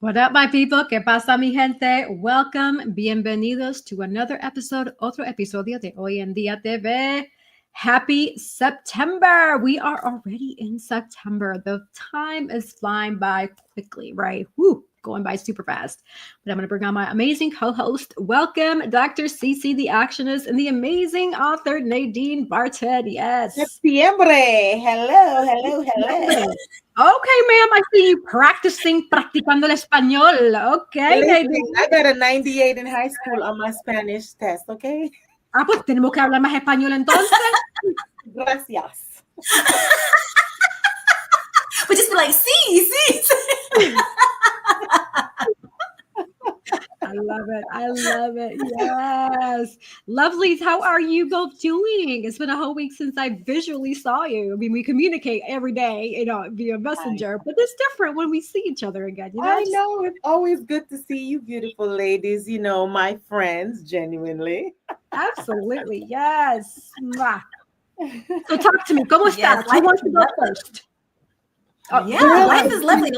What up, my people? ¿Qué pasa, mi gente? Welcome, bienvenidos to another episode, otro episodio de Hoy En Día TV. Happy September. We are already in September. The time is flying by quickly, right? Woo, going by super fast. But I'm going to bring on my amazing co-host. Welcome, Dr. Cece, the actionist, and the amazing author, Nadine Barton. Yes. Septiembre. Hello. Okay, ma'am, I see you practicando el español. Okay, Listen, I got a 98 in high school on my Spanish test, okay? Pues tenemos que hablar más español entonces. Gracias. But just be like, sí. I love it. Yes. Lovelies, how are you both doing? It's been a whole week since I visually saw you. I mean, we communicate every day, via messenger, but it's different when we see each other again. I know. It's always good to see you beautiful ladies, my friends, genuinely. Absolutely. Yes. So talk to me. ¿Cómo estás? Who wants to go first? Life is lovely.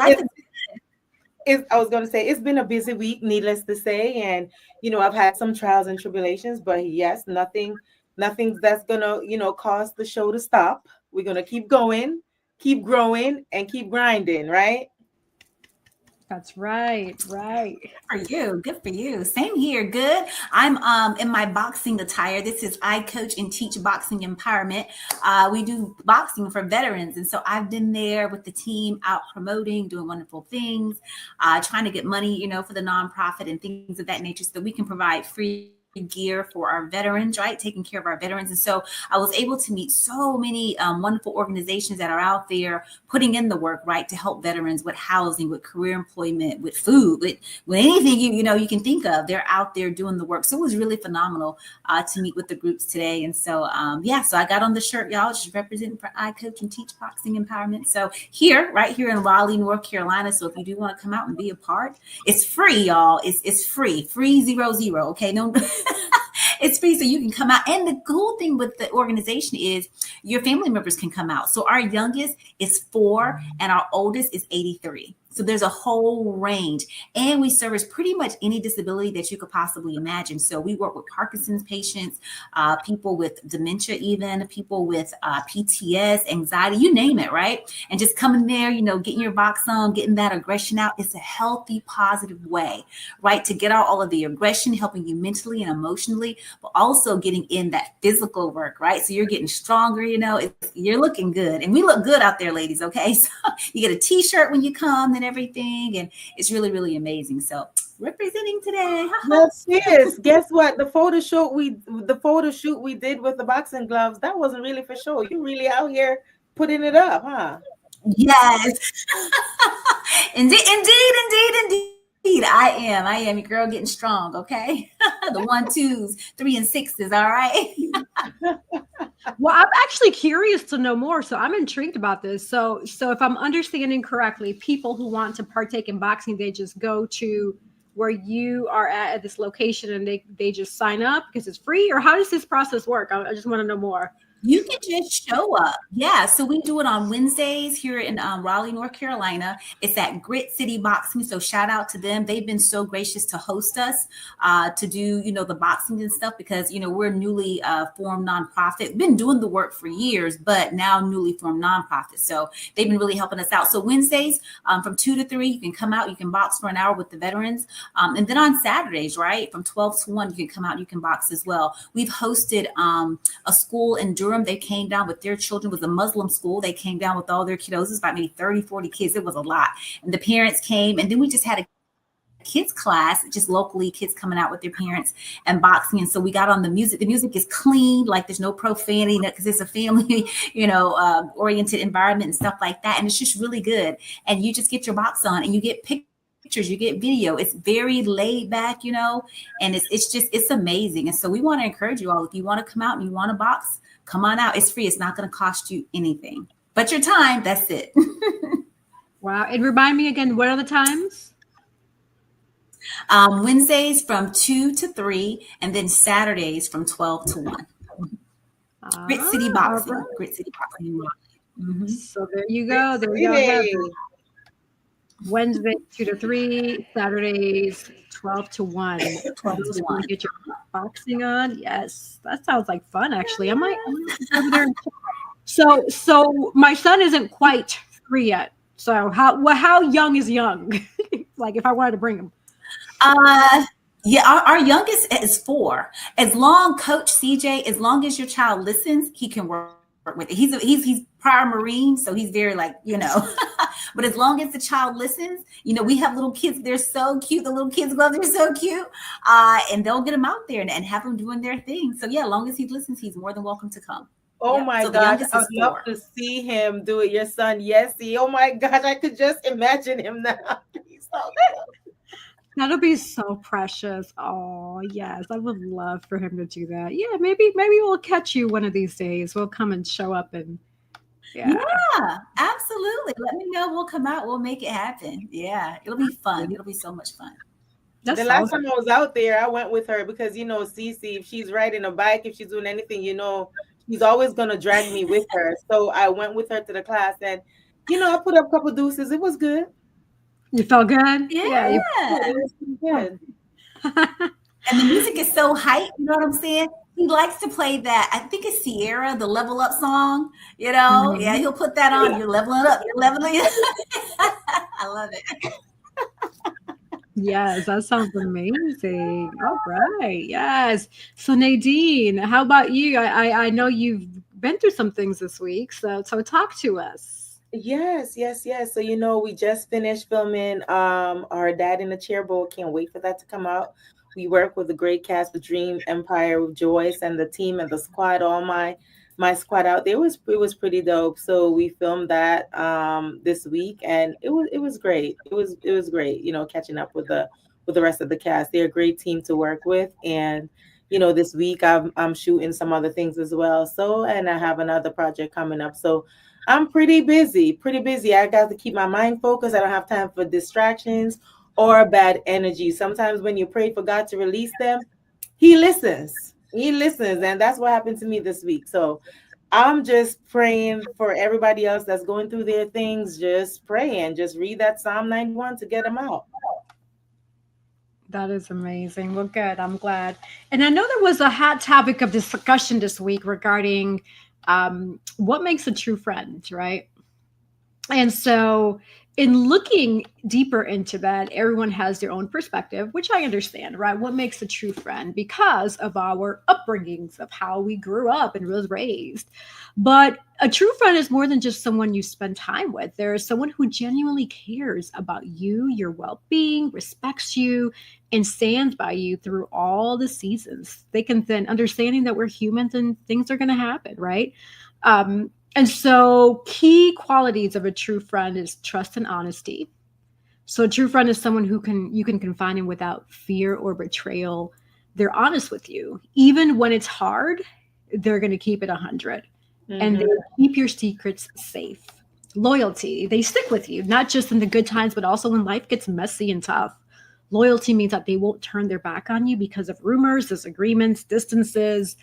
I was going to say, it's been a busy week, needless to say. And, I've had some trials and tribulations, but yes, nothing that's going to, cause the show to stop. We're going to keep going, keep growing, and keep grinding, right? That's right. Good for you. Same here. Good. I'm in my boxing attire. This is I coach and teach boxing empowerment. We do boxing for veterans. And so I've been there with the team out promoting, doing wonderful things, trying to get money, for the nonprofit and things of that nature so that we can provide free gear for our veterans, right? Taking care of our veterans. And so I was able to meet so many wonderful organizations that are out there putting in the work, right, to help veterans with housing, with career employment, with food, with anything you can think of. They're out there doing the work. So it was really phenomenal to meet with the groups today. And so so I got on the shirt, y'all, just representing for I Coach and Teach Boxing Empowerment. So right here in Raleigh, North Carolina. So if you do want to come out and be a part, it's free, y'all. It's free 0. Okay, no. It's free, so you can come out. And the cool thing with the organization is your family members can come out. So our youngest is 4 and our oldest is 83. So there's a whole range, and we service pretty much any disability that you could possibly imagine. So we work with Parkinson's patients, people with dementia, even people with PTS, anxiety, you name it, right? And just coming there, getting your box on, getting that aggression out. It's a healthy, positive way, right? To get out all of the aggression, helping you mentally and emotionally, but also getting in that physical work, right? So you're getting stronger, you're looking good. And we look good out there, ladies, okay? So you get a t-shirt when you come and everything, and it's really, really amazing. So representing today. Yes. Guess what? The photo shoot we did with the boxing gloves, that wasn't really for show. You really out here putting it up, huh? Yes. Indeed. I am your girl getting strong, okay? The 1, 2s, 3, and 6s, all right? Well, I'm actually curious to know more, so I'm intrigued about this. So if I'm understanding correctly, people who want to partake in boxing, they just go to where you are at this location and they just sign up because it's free, or how does this process work? I just want to know more. You can just show up. Yeah. So we do it on Wednesdays here in Raleigh, North Carolina. It's at Grit City Boxing. So shout out to them. They've been so gracious to host us to do, the boxing and stuff because, we're a newly formed nonprofit. Been doing the work for years, but now newly formed nonprofit. So they've been really helping us out. So Wednesdays from 2 to 3, you can come out, you can box for an hour with the veterans. And then on Saturdays, right, from 12 to 1, you can come out, you can box as well. We've hosted a school in Durham. They came down with their children. It was a Muslim school. They came down with all their kiddos. It was about maybe 30, 40 kids. It was a lot. And the parents came. And then we just had a kids class, just locally, kids coming out with their parents and boxing. And so we got on the music. The music is clean, like there's no profanity because it's a family, oriented environment and stuff like that. And it's just really good. And you just get your box on and you get pictures, you get video. It's very laid back, and it's amazing. And so we want to encourage you all, if you want to come out and you want to box, come on out. It's free. It's not going to cost you anything but your time. That's it. Wow. And remind me again, what are the times? Wednesdays from 2 to 3, and then Saturdays from 12 to 1. Grit City Boxing. Right. Grit City Boxing. Mm-hmm. So there you go. There you go. Wednesday 2 to 3, Saturdays 12 to 1. 12 Those to who 1. get your boxing on. Yes, that sounds like fun. Actually, I might go over there. So my son isn't quite 3 yet. So how young is young? Like if I wanted to bring him. Yeah, our youngest is 4. As long, Coach CJ, as long as your child listens, he can work with it. He's prior Marine, so he's very but as long as the child listens, we have little kids. They're so cute. The little kids love. They're so cute, and they'll get them out there and have them doing their thing. So yeah, as long as he listens, he's more than welcome to come. Oh Yeah. my So gosh, I would love to see him do it. Your son, Yessie. Oh my gosh, I could just imagine him now. He's so cute. That'll be so precious. Oh, yes. I would love for him to do that. Yeah, maybe we'll catch you one of these days. We'll come and show up and Yeah, absolutely. Let me know. We'll come out. We'll make it happen. Yeah, it'll be fun. It'll be so much fun. The last time I was out there, I went with her because Cece, if she's riding a bike, if she's doing anything, she's always gonna drag me with her. So I went with her to the class, and I put up a couple deuces. It was good. You felt good? Yeah. It was good. And the music is so hype. You know what I'm saying? He likes to play that. I think it's Sierra, the Level Up song. Mm-hmm. Yeah, he'll put that on. You're leveling up. You're leveling up. I love it. Yes, that sounds amazing. All right. Yes. So Nadine, how about you? I know you've been through some things this week. So talk to us. Yes. So we just finished filming our Dad in the Chair Bowl. Can't wait for that to come out. We work with a great cast with Dream Empire with Joyce and the team and the squad, all my squad out there. It was pretty dope. So we filmed that this week, and it was great. It was great, catching up with the rest of the cast. They're a great team to work with. And this week I'm shooting some other things as well. So, and I have another project coming up. So I'm pretty busy. I got to keep my mind focused. I don't have time for distractions or bad energy. Sometimes when you pray for God to release them, he listens. And that's what happened to me this week. So I'm just praying for everybody else that's going through their things. Just pray and just read that Psalm 91 to get them out. That is amazing. Well, good. I'm glad. And I know there was a hot topic of discussion this week regarding what makes a true friend, right? And so in looking deeper into that, everyone has their own perspective, which I understand, right? What makes a true friend because of our upbringings, of how we grew up and was raised. But a true friend is more than just someone you spend time with. There is someone who genuinely cares about you, your well-being, respects you, and stands by you through all the seasons. They can then understanding that we're humans and things are going to happen, right? And so key qualities of a true friend is trust and honesty. So a true friend is someone who you can confide in without fear or betrayal. They're honest with you. Even when it's hard, they're going to keep it 100. Mm-hmm. And they keep your secrets safe. Loyalty, they stick with you, not just in the good times, but also when life gets messy and tough. Loyalty means that they won't turn their back on you because of rumors, disagreements, distances,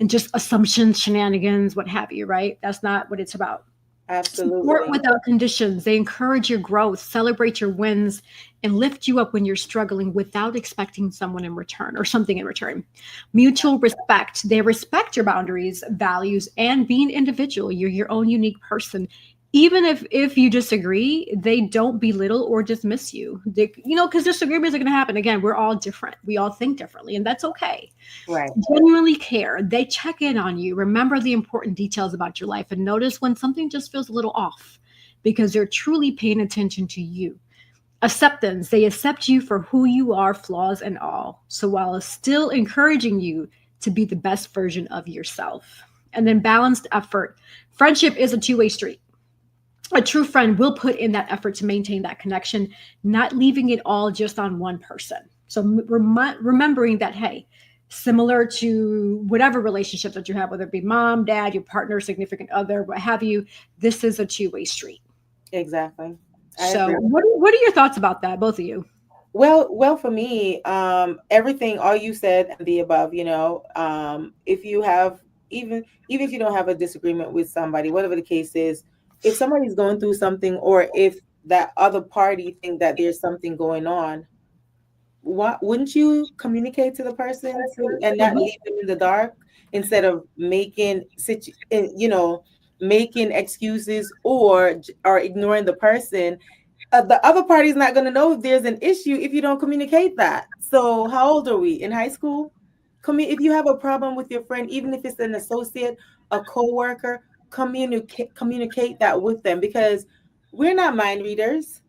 and just assumptions, shenanigans, what have you, right? That's not what it's about. Absolutely. Support without conditions. They encourage your growth, celebrate your wins, and lift you up when you're struggling without expecting someone in return or something in return. Mutual respect. They respect your boundaries, values, and being individual. You're your own unique person. Even if you disagree, they don't belittle or dismiss you. Because disagreements are going to happen. Again, we're all different. We all think differently, and that's okay. Right. Genuinely care. They check in on you. Remember the important details about your life and notice when something just feels a little off because they're truly paying attention to you. Acceptance. They accept you for who you are, flaws and all. So while still encouraging you to be the best version of yourself. And then balanced effort. Friendship is a two-way street. A true friend will put in that effort to maintain that connection, not leaving it all just on one person. So remembering that, hey, similar to whatever relationship that you have, whether it be mom, dad, your partner, significant other, what have you, this is a two-way street. Exactly. So what are your thoughts about that, both of you? Well, for me, everything, all you said and the above, if you have, even if you don't have a disagreement with somebody, whatever the case is, if somebody's going through something or if that other party think that there's something going on, what wouldn't you communicate to the person and not leave them in the dark instead of making excuses or ignoring the person? The other party is not going to know if there's an issue if you don't communicate that. So how old are we? In high school? If you have a problem with your friend, even if it's an associate, a co-worker, communicate that with them, because we're not mind readers.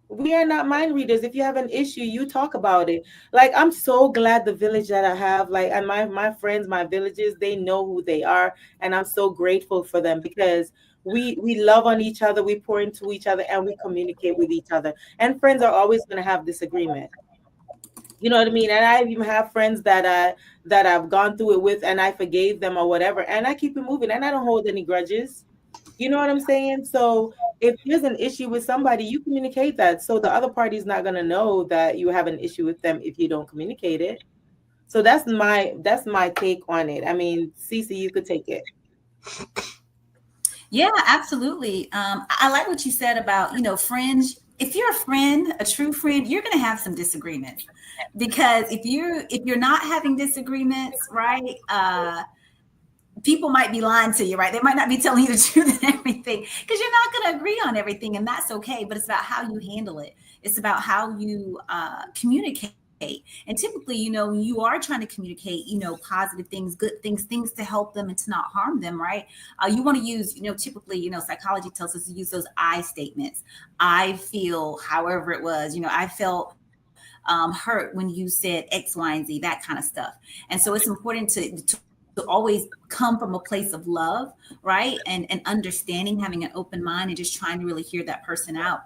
We are not mind readers. If you have an issue, you talk about it. Like, I'm so glad the village that I have, like, and my friends, my villages, they know who they are, and I'm so grateful for them, because we love on each other, we pour into each other, and we communicate with each other. And friends are always going to have disagreement. You know what I mean? And I even have friends that I've gone through it with, and I forgave them or whatever, and I keep it moving, and I don't hold any grudges. You know what I'm saying? So if there's an issue with somebody, you communicate that, so the other party's not going to know that you have an issue with them if you don't communicate it. So that's my take on it. I mean, Cece, you could take it. Yeah, absolutely. I like what you said about, friends. If you're a friend, a true friend, you're going to have some disagreements, because if you're not having disagreements, right? People might be lying to you, right? They might not be telling you the truth and everything, because you're not going to agree on everything, and that's okay. But it's about how you handle it. It's about how you communicate. And typically, when you are trying to communicate, positive things, good things to help them and to not harm them, right? You want to use, typically, psychology tells us to use those I statements. I feel, however it was, I felt hurt when you said X, Y, and Z, that kind of stuff. And so it's important to always come from a place of love, right? And understanding, having an open mind, and just trying to really hear that person out,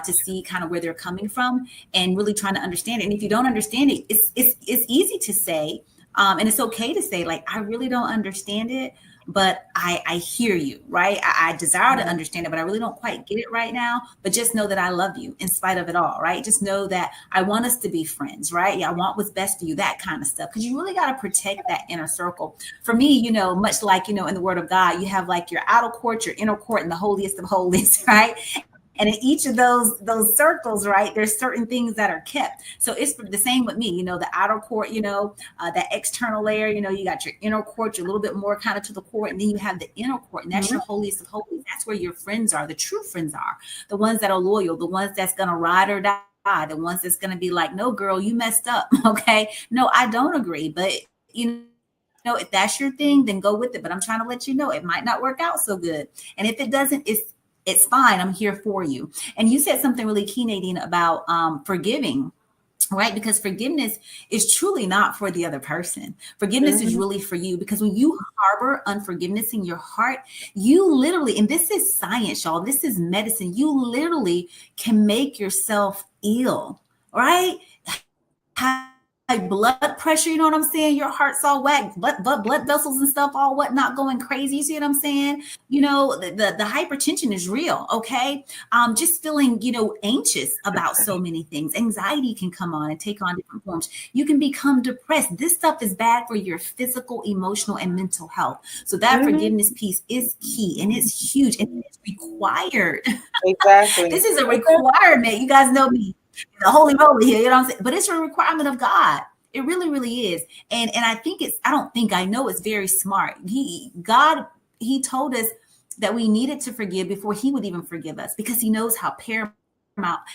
to see kind of where they're coming from, and really trying to understand it. And if you don't understand it, it's easy to say, and it's okay to say, like, I really don't understand it, but I hear you, right? I desire to understand it, but I really don't quite get it right now. But just know that I love you in spite of it all, right? Just know that I want us to be friends, right? Yeah, I want what's best for you, that kind of stuff. Because you really got to protect that inner circle. For me, much like, in the Word of God, you have like your outer court, your inner court, and the holiest of holies, right? And in each of those circles, right, there's certain things that are kept. So it's the same with me, the outer court, that external layer, you got your inner court, you're a little bit more kind of to the core, and then you have the inner court, and that's your holiest of holies. That's where your friends are, the true friends are, the ones that are loyal, the ones that's going to ride or die, the ones that's going to be like, no, girl, you messed up. Okay. No, I don't agree. But, if that's your thing, then go with it. But I'm trying to let you know it might not work out so good. And if it doesn't, it's fine. I'm here for you. And you said something really key, Nadine, about forgiving, right? Because forgiveness is truly not for the other person. Forgiveness is really for you, because when you harbor unforgiveness in your heart, you literally, and this is science, y'all, this is medicine, you literally can make yourself ill, right? Like blood pressure, you know what I'm saying? Your heart's all whack, blood vessels and stuff, all whatnot, going crazy. You see what I'm saying? The hypertension is real, okay? Just feeling, anxious about so many things. Anxiety can come on and take on different forms. You can become depressed. This stuff is bad for your physical, emotional, and mental health. So that forgiveness piece is key, and it's huge, and it's required. Exactly. This is a requirement. You guys know me. The holy moly here, you know what I'm saying? But it's a requirement of God. It really, really is. And I know it's very smart. God told us that we needed to forgive before he would even forgive us, because he knows how paramount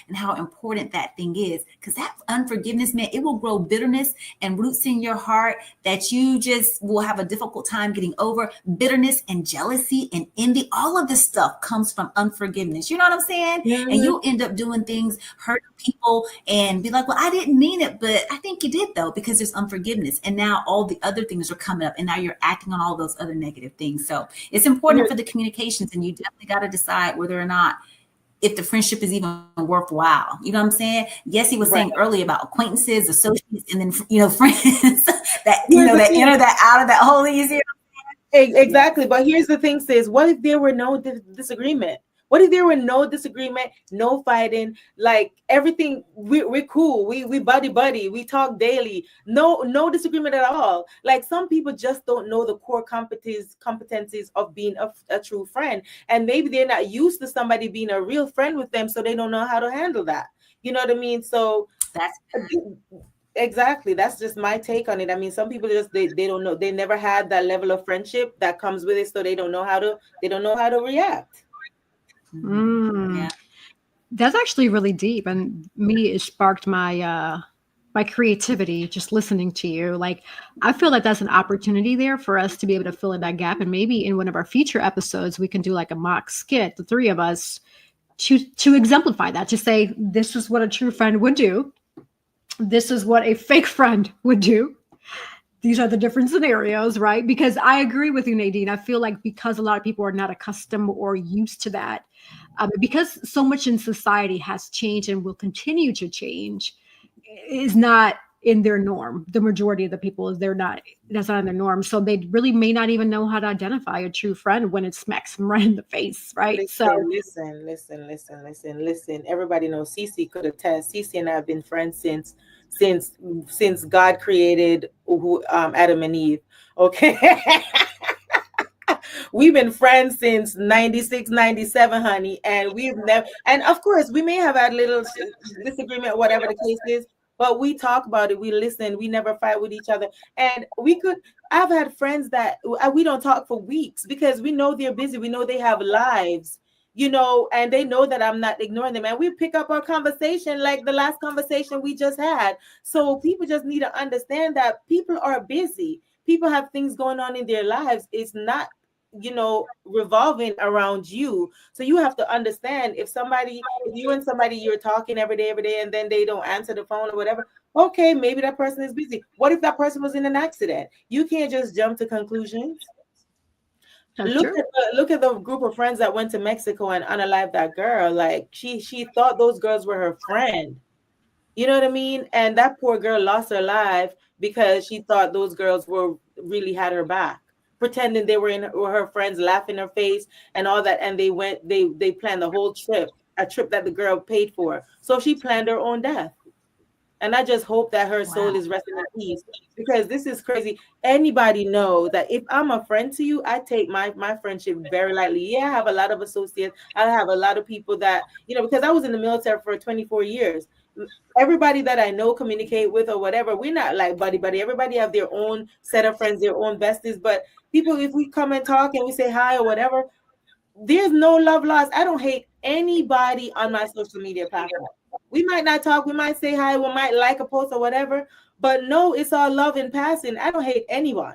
and how important that thing is. Because that unforgiveness, man, it will grow bitterness and roots in your heart that you just will have a difficult time getting over. Bitterness and jealousy and envy, all of this stuff comes from unforgiveness. You know what I'm saying? Mm-hmm. And you'll end up doing things, hurting people, and be like, well, I didn't mean it, but I think you did though, because there's unforgiveness. And now all the other things are coming up, and now you're acting on all those other negative things. So it's important for the communications, and you definitely got to decide whether or not if the friendship is even worthwhile. You know what I'm saying? Yes, he was saying earlier about acquaintances, associates, and then, friends that, that enter, that out of that whole easy. Exactly. But here's the thing, sis. What if there were no disagreement? What if there were no disagreement, no fighting, like everything, we're cool, we buddy, we talk daily, no disagreement at all. Like some people just don't know the core competencies of being a true friend, and maybe they're not used to somebody being a real friend with them, so they don't know how to handle that. You know what I mean? So That's exactly, that's just my take on it. I mean, some people just they don't know, they never had that level of friendship that comes with it, so they don't know how to react. yeah. That's actually really deep, and me, it sparked my my creativity just listening to you. Like, I feel like that's an opportunity there for us to be able to fill in that gap, and maybe in one of our future episodes we can do like a mock skit, the three of us, to exemplify that, to say this is what a true friend would do, this is what a fake friend would do, these are the different scenarios, right? Because I agree with you, Nadine. I feel like because a lot of people are not accustomed or used to that, because so much in society has changed and will continue to change, is not in their norm. The majority of the people, that's not in their norm. So they really may not even know how to identify a true friend when it smacks them right in the face, right? Listen. Everybody knows Cece could attest. Cece and I have been friends since God created Adam and Eve. Okay. We've been friends since 96, 97, honey. And we've never, and of course, we may have had little disagreement, whatever the case is, but we talk about it. We listen. We never fight with each other. And I've had friends that we don't talk for weeks because we know they're busy. We know they have lives, and they know that I'm not ignoring them. And we pick up our conversation like the last conversation we just had. So people just need to understand that people are busy. People have things going on in their lives. It's not, revolving around you. So you have to understand if you and somebody, you're talking every day, and then they don't answer the phone or whatever. Okay, maybe that person is busy. What if that person was in an accident? You can't just jump to conclusions. Look at the group of friends that went to Mexico and unalived that girl. Like she thought those girls were her friend. You know what I mean? And that poor girl lost her life because she thought those girls really had her back, pretending they were her friends, laughing in her face and all that. And they planned the whole trip, a trip that the girl paid for. So she planned her own death. And I just hope that her soul is resting in peace, because this is crazy. Anybody know that if I'm a friend to you, I take my friendship very lightly. Yeah, I have a lot of associates. I have a lot of people that, because I was in the military for 24 years. Everybody that I know, communicate with or whatever, we're not like buddy. Everybody have their own set of friends, their own besties. But people, if we come and talk and we say hi or whatever, there's no love lost. I don't hate anybody on my social media platform. We might not talk, we might say hi, we might like a post or whatever, but no, it's all love and passing. I don't hate anyone.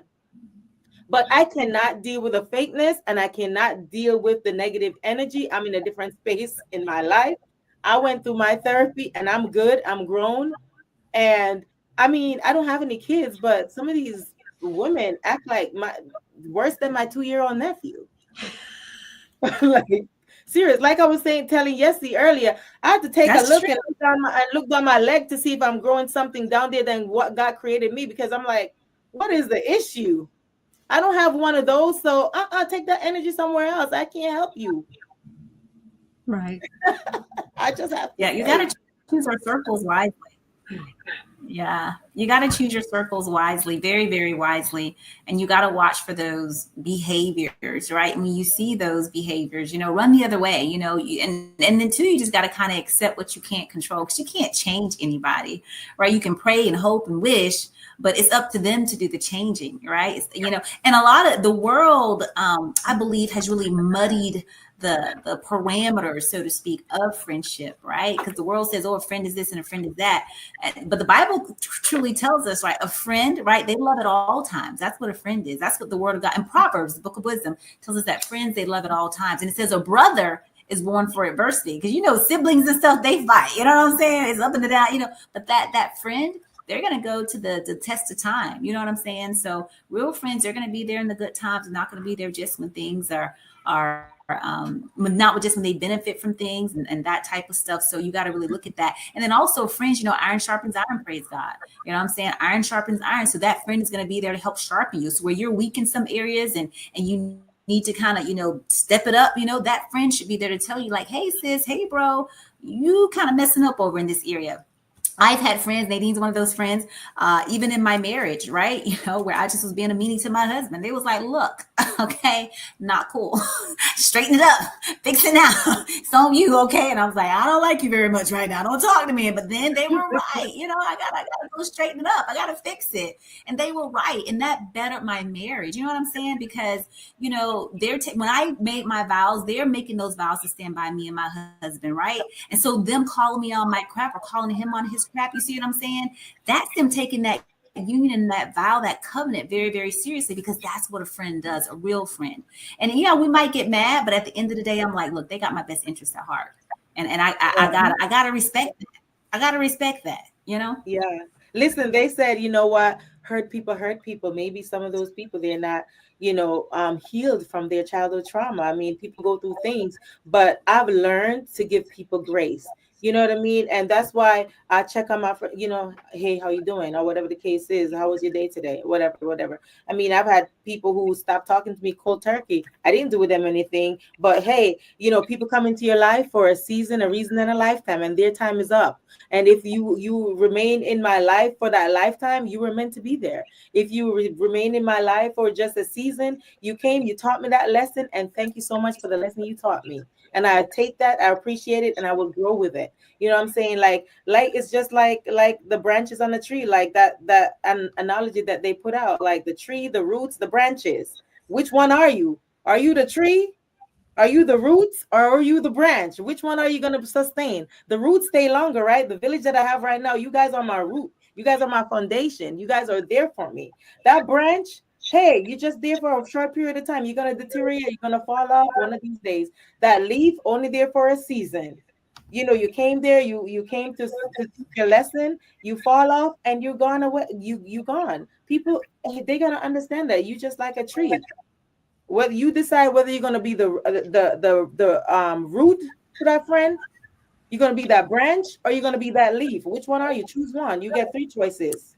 But I cannot deal with the fakeness, and I cannot deal with the negative energy. I'm in a different space in my life. I went through my therapy and I'm good. I'm grown. And I mean, I don't have any kids, but some of these women act like worse than my 2-year-old nephew. Like, serious. Like I was telling Yessie earlier, I had to take a look and look down my leg to see if I'm growing something down there than what God created me, because I'm like, what is the issue? I don't have one of those. So take that energy somewhere else. I can't help you. Right. I just have to. Yeah, you got to choose our circles wisely. Yeah, you got to choose your circles wisely, very, very wisely. And you got to watch for those behaviors, right? When you see those behaviors, run the other way, and then too, you just got to kind of accept what you can't control, because you can't change anybody, right? You can pray and hope and wish, but it's up to them to do the changing, right? And a lot of the world, I believe, has really muddied the parameters, so to speak, of friendship, right? Because the world says, oh, a friend is this and a friend is that. But the Bible truly tells us, right, a friend, right, they love at all times. That's what a friend is. That's what the word of God in Proverbs, the book of wisdom, tells us, that friends, they love at all times. And it says a brother is born for adversity, because, siblings and stuff, they fight. You know what I'm saying? It's up and down, but that friend, they're going to go to the test of time. You know what I'm saying? So real friends, they're going to be there in the good times, and not going to be there just when things are not just when they benefit from things and that type of stuff. So you got to really look at that. And then also friends, iron sharpens iron, praise God. You know what I'm saying? Iron sharpens iron. So that friend is going to be there to help sharpen you. So where you're weak in some areas and you need to kind of, step it up, that friend should be there to tell you like, hey sis, hey bro, you kind of messing up over in this area. I've had friends, Nadine's one of those friends, even in my marriage, right? Where I just was being a meanie to my husband. They was like, look, okay, not cool. Straighten it up. Fix it now. It's on you, okay? And I was like, I don't like you very much right now. Don't talk to me. But then they were right. I gotta go straighten it up. I gotta fix it. And they were right. And that bettered my marriage. You know what I'm saying? Because, when I made my vows, they're making those vows to stand by me and my husband, right? And so them calling me on my crap or calling him on his crap, you see what I'm saying? That's them taking that union, that vow, that covenant very, very seriously, because that's what a friend does, a real friend. And we might get mad, but at the end of the day, I'm like, look, they got my best interest at heart. And I gotta respect that. I gotta respect that, Yeah. Listen, they said, you know what? Hurt people. Maybe some of those people, they're not, healed from their childhood trauma. I mean, people go through things, but I've learned to give people grace. You know what I mean? And that's why I check on my friend, hey, how you doing? Or whatever the case is. How was your day today? Whatever. I mean, I've had people who stopped talking to me cold turkey. I didn't do with them anything, but hey, people come into your life for a season, a reason, and a lifetime, and their time is up. And if you remain in my life for that lifetime, you were meant to be there. If you remain in my life for just a season, you came, you taught me that lesson, and thank you so much for the lesson you taught me. And I take that, I appreciate it, and I will grow with it. You know what I'm saying? Like it's just like the branches on the tree, like that analogy that they put out, like the tree, the roots, the branches. Which one are you? Are you the tree? Are you the roots, or are you the branch? Which one are you going to sustain? The roots stay longer, right? The village that I have right now, you guys are my root. You guys are my foundation. You guys are there for me. That branch, hey, you're just there for a short period of time. You're going to deteriorate. You're going to fall off one of these days. That leaf, only there for a season. You came there, you came to teach your lesson, you fall off, and you're gone away. You gone. People, they're going to understand that. You just like a tree. Whether you decide whether you're going to be the root to that friend, you're going to be that branch, or you're going to be that leaf. Which one are you? Choose one. You get 3 choices.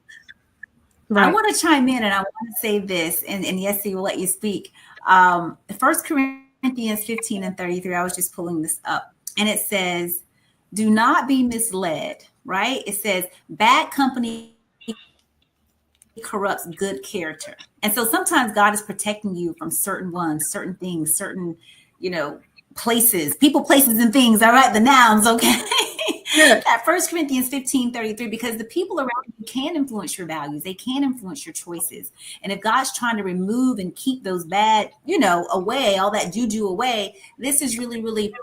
Right. I want to chime in, and I want to say this, and Yessie will let you speak. 1 Corinthians 15:33, I was just pulling this up, and it says, do not be misled, right? It says, bad company corrupts good character. And so sometimes God is protecting you from certain ones, certain things, certain, places, people, places, and things. All right, the nouns, okay? Yeah. That 1 Corinthians 15:33, because the people around you can influence your values. They can influence your choices. And if God's trying to remove and keep those bad, away, all that juju away, this is really, really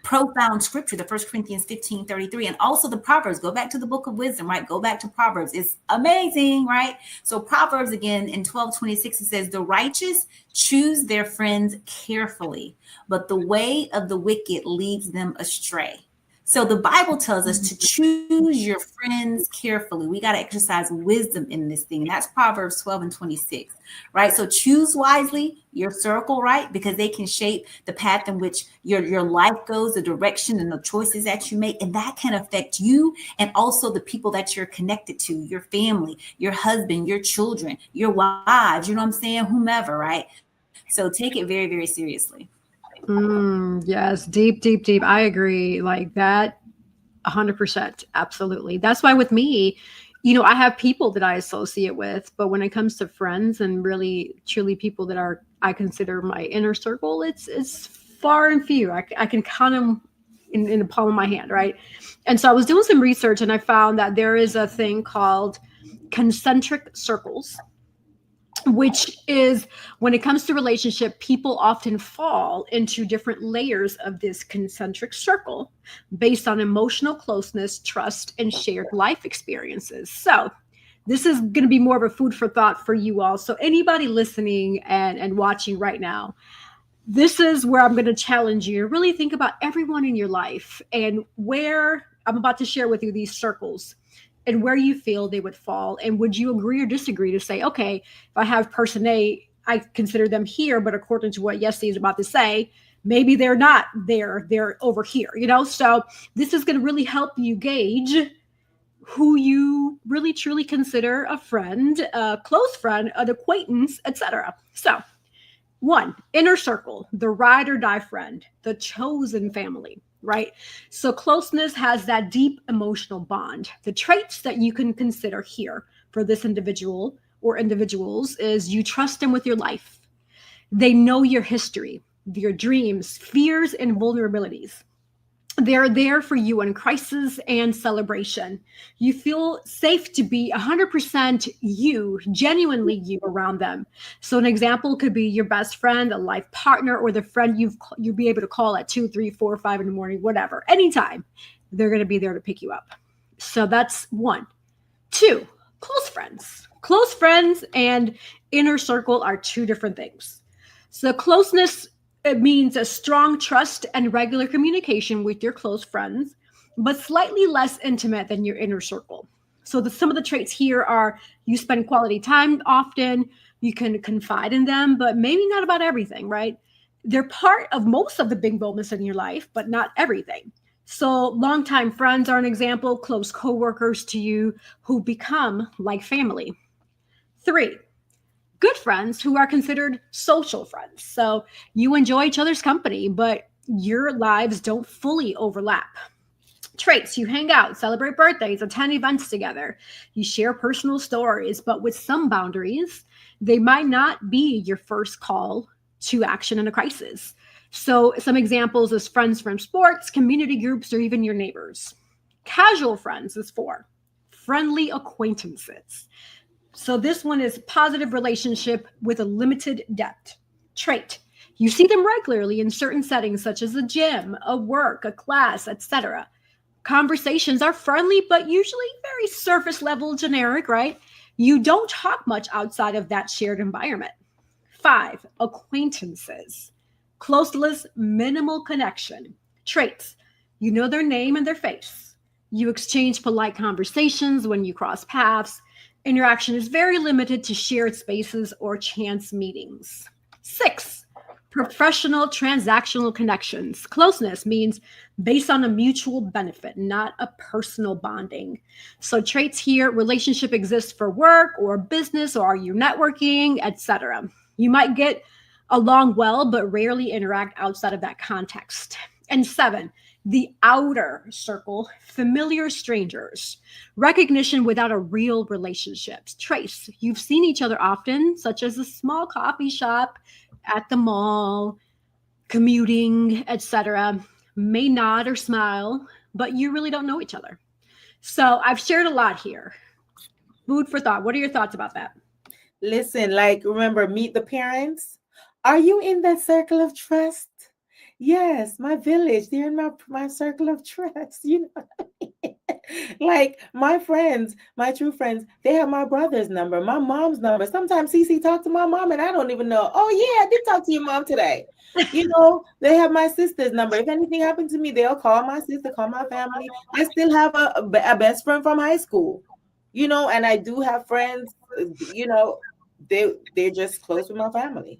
profound scripture, the 1 Corinthians 15:33, and also the Proverbs. Go back to the book of wisdom, right? Go back to Proverbs. It's amazing, right? So Proverbs, again, in 12:26, it says, the righteous choose their friends carefully, but the way of the wicked leads them astray. So the Bible tells us to choose your friends carefully. We got to exercise wisdom in this thing. And that's Proverbs 12:26, right? So choose wisely your circle, right? Because they can shape the path in which your life goes, the direction and the choices that you make. And that can affect you and also the people that you're connected to, your family, your husband, your children, your wives, you know what I'm saying? Whomever, right? So take it very, very seriously. Yes, deep. I agree. Like that, 100%. Absolutely. That's why with me, I have people that I associate with, but when it comes to friends and really, truly people that I consider my inner circle, it's far and few. I can count them in the palm of my hand, right? And so I was doing some research and I found that there is a thing called concentric circles, which is when it comes to relationship, people often fall into different layers of this concentric circle based on emotional closeness, trust, and shared life experiences. So this is going to be more of a food for thought for you all. So anybody listening and watching right now, this is where I'm going to challenge you to really think about everyone in your life and where I'm about to share with you these circles and where you feel they would fall. And would you agree or disagree to say, okay, if I have person A, I consider them here, but according to what Yessie is about to say, maybe they're not there, they're over here, So this is going to really help you gauge who you really truly consider a friend, a close friend, an acquaintance, etc. So One, inner circle, the ride or die friend, the chosen family, right? So closeness has that deep emotional bond. The traits that you can consider here for this individual or individuals is you trust them with your life. They know your history, your dreams, fears, and vulnerabilities. They're there for you in crisis and celebration. You feel safe to be 100% you, genuinely you around them. So an example could be your best friend, a life partner, or the friend you'll be able to call at 2, 3, 4, 5 in the morning, whatever, anytime. They're going to be there to pick you up. So that's one. Two, close friends. Close friends and inner circle are two different things. So closeness, it means a strong trust and regular communication with your close friends, but slightly less intimate than your inner circle. So some of the traits here are you spend quality time often, you can confide in them, but maybe not about everything, right? They're part of most of the big moments in your life, but not everything. So longtime friends are an example, close coworkers to you who become like family. Three, good friends who are considered social friends. So you enjoy each other's company, but your lives don't fully overlap. Traits, you hang out, celebrate birthdays, attend events together. You share personal stories, but with some boundaries, they might not be your first call to action in a crisis. So some examples is friends from sports, community groups, or even your neighbors. Casual friends is four, friendly acquaintances. So this one is positive relationship with a limited depth. Trait. You see them regularly in certain settings such as a gym, a work, a class, etc. Conversations are friendly but usually very surface level generic, right? You don't talk much outside of that shared environment. Five, acquaintances. Closeless, minimal connection. Traits. You know their name and their face. You exchange polite conversations when you cross paths. Interaction is very limited to shared spaces or chance meetings. Six, professional transactional connections. Closeness means based on a mutual benefit, not a personal bonding. So traits here, relationship exists for work or business, or are you networking, etc. You might get along well, but rarely interact outside of that context. And seven, the outer circle, familiar strangers, recognition without a real relationship. Trace, you've seen each other often, such as a small coffee shop, at the mall, commuting, etc. May nod or smile, but you really don't know each other. So I've shared a lot here. Food for thought. What are your thoughts about that? Listen, like, remember, meet the parents. Are you in that circle of trust? Yes, my village, they're in my circle of trust. You know, like my friends, my true friends, they have my brother's number, my mom's number. Sometimes Cece talk to my mom and I don't even know. Oh yeah, I did talk to your mom today. You know, they have my sister's number. If anything happened to me, they'll call my sister, call my family. I still have a best friend from high school. You know, and I do have friends, you know, they're just close with my family.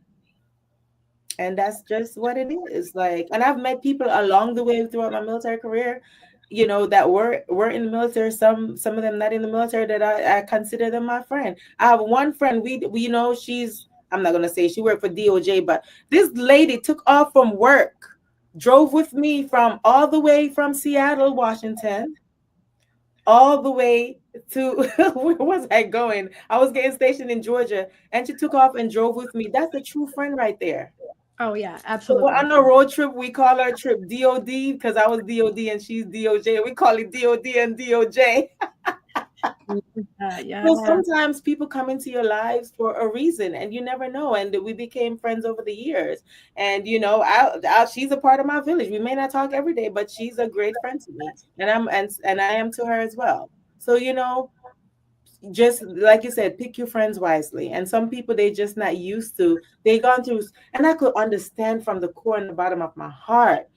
And that's just what it is. Like, and I've met people along the way throughout my military career, you know, that were in the military, some of them not in the military, that I consider them my friend. I have one friend, we you know, I'm not gonna say she worked for DOJ, but this lady took off from work, drove with me from all the way from Seattle, Washington, all the way to where was I going? I was getting stationed in Georgia, and she took off and drove with me. That's a true friend right there. Oh yeah, So absolutely. on a road trip, we call our trip DOD because I was DOD and she's DOJ. We call it DOD and DOJ. Yeah. So sometimes people come into your lives for a reason, and you never know. And we became friends over the years. And you know, she's a part of my village. We may not talk every day, but she's a great friend to me, and I am to her as well. So you know, just like you said, pick your friends wisely. And some people, they just not used to, they gone through, and I could understand from the core and the bottom of my heart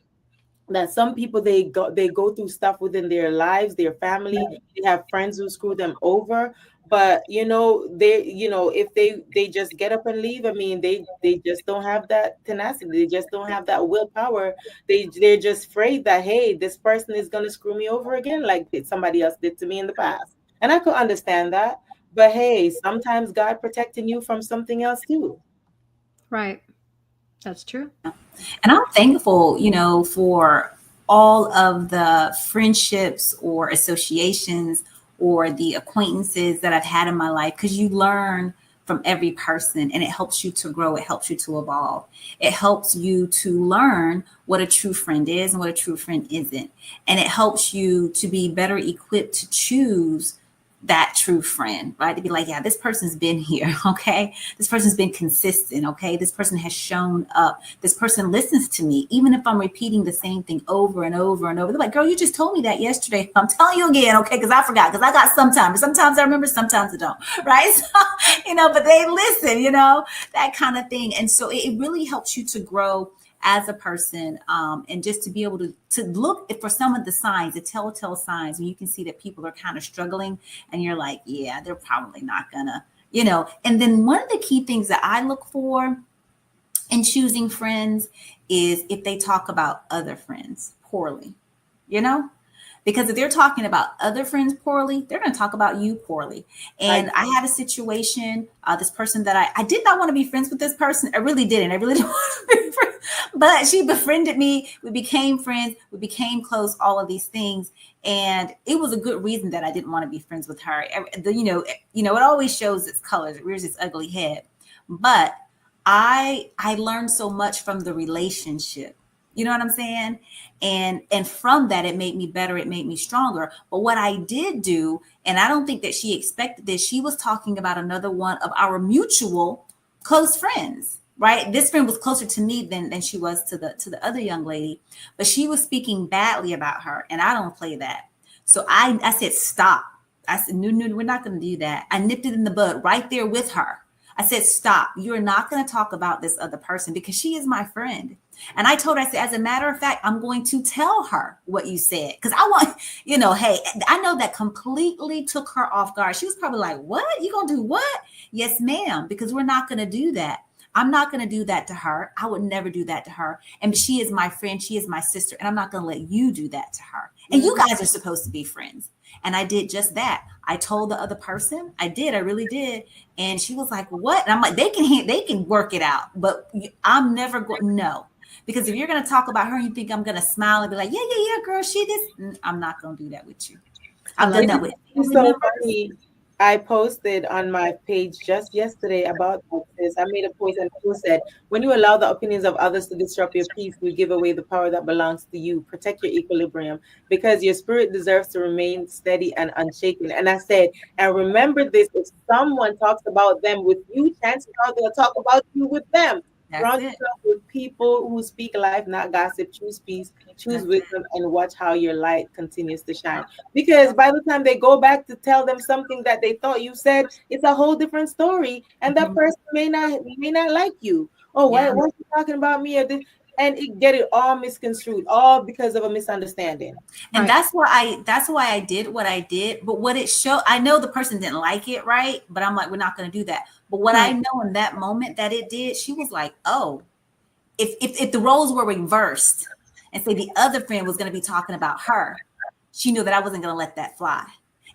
that some people, they go through stuff within their lives, their family, they have friends who screw them over. But you know, if they just get up and leave, I mean, they just don't have that tenacity, they just don't have that willpower. They're just afraid that, hey, this person is going to screw me over again, like somebody else did to me in the past. And I could understand that. But hey, sometimes God protecting you from something else too. Right. That's true. And I'm thankful, for all of the friendships or associations or the acquaintances that I've had in my life, because you learn from every person and it helps you to grow. It helps you to evolve. It helps you to learn what a true friend is and what a true friend isn't. And it helps you to be better equipped to choose that true friend, right? To be like, yeah, this person's been here. Okay. This person's been consistent. Okay. This person has shown up. This person listens to me, even if I'm repeating the same thing over and over and over. They're like, girl, you just told me that yesterday. I'm telling you again. Okay. Cause I forgot. Cause I got sometimes I remember, sometimes I don't. Right. So, but they listen, that kind of thing. And so it really helps you to grow as a person, and just to be able to look for some of the signs, the telltale signs, when you can see that people are kind of struggling and you're like, yeah, they're probably not gonna, And then one of the key things that I look for in choosing friends is if they talk about other friends poorly, because if they're talking about other friends poorly, they're going to talk about you poorly. And I had a situation, this person that I did not want to be friends with this person. I really didn't. I really didn't want to be friends. But she befriended me. We became friends. We became close, all of these things. And it was a good reason that I didn't want to be friends with her. It always shows its colors. It rears its ugly head. But I learned so much from the relationship. You know what I'm saying? And from that, it made me better. It made me stronger. But what I did do, and I don't think that she expected this, she was talking about another one of our mutual close friends, right? This friend was closer to me than she was to the other young lady, but she was speaking badly about her. And I don't play that. So I said, stop. I said, no, we're not going to do that. I nipped it in the bud right there with her. I said, stop. You're not going to talk about this other person because she is my friend. And I told her, I said, as a matter of fact, I'm going to tell her what you said. Because I want, hey, I know that completely took her off guard. She was probably like, what? You going to do what? Yes, ma'am, because we're not going to do that. I'm not going to do that to her. I would never do that to her. And she is my friend. She is my sister. And I'm not going to let you do that to her. And you guys are supposed to be friends. And I did just that. I told the other person. I really did. And she was like, what? And I'm like, they can work it out. But I'm never going, no. Because if you're going to talk about her and you think I'm going to smile and be like, yeah, girl, she this, I'm not going to do that with you. I've done that with you. So funny. I posted on my page just yesterday about this. I made a post and said, when you allow the opinions of others to disrupt your peace, you give away the power that belongs to you. Protect your equilibrium because your spirit deserves to remain steady and unshaken. And I said, and remember this, if someone talks about them with you, chances are they'll talk about you with them. Surround yourself with people who speak life, not gossip. Choose peace, choose wisdom, and watch how your light continues to shine. Because by the time they go back to tell them something that they thought you said, it's a whole different story, and that person may not like you. Oh, why are you talking about me? Or this? And get it all misconstrued, all because of a misunderstanding. And that's why I did what I did. But what it showed, I know the person didn't like it, right? But I'm like, we're not going to do that. But what I know in that moment that it did, she was like, oh, if the roles were reversed and say the other friend was going to be talking about her, she knew that I wasn't going to let that fly.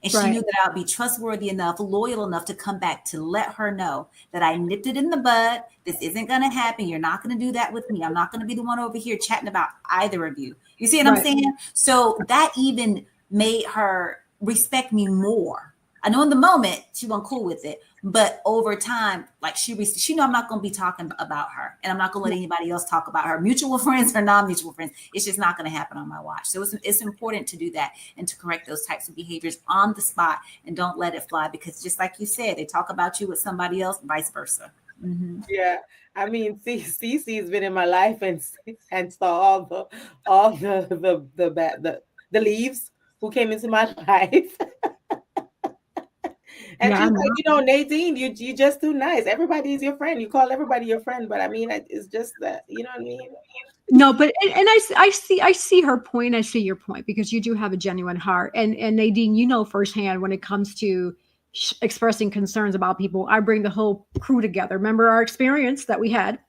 And she knew that I'd be trustworthy enough, loyal enough to come back to let her know that I nipped it in the bud. This isn't going to happen. You're not going to do that with me. I'm not going to be the one over here chatting about either of you. You see what I'm saying? So that even made her respect me more. I know in the moment she wasn't cool with it, but over time, like she know I'm not going to be talking about her, and I'm not going to let anybody else talk about her, mutual friends or non-mutual friends. It's just not going to happen on my watch. So it's important to do that and to correct those types of behaviors on the spot and don't let it fly, because just like you said, they talk about you with somebody else, vice versa. Mm-hmm. Yeah, I mean, Cece's been in my life and saw all the leaves who came into my life. And she's like, Nadine, you just too nice. Everybody is your friend. You call everybody your friend, but I mean, it's just that, you know what I mean? No, but and I see her point. I see your point, because you do have a genuine heart. And Nadine, firsthand when it comes to expressing concerns about people, I bring the whole crew together. Remember our experience that we had,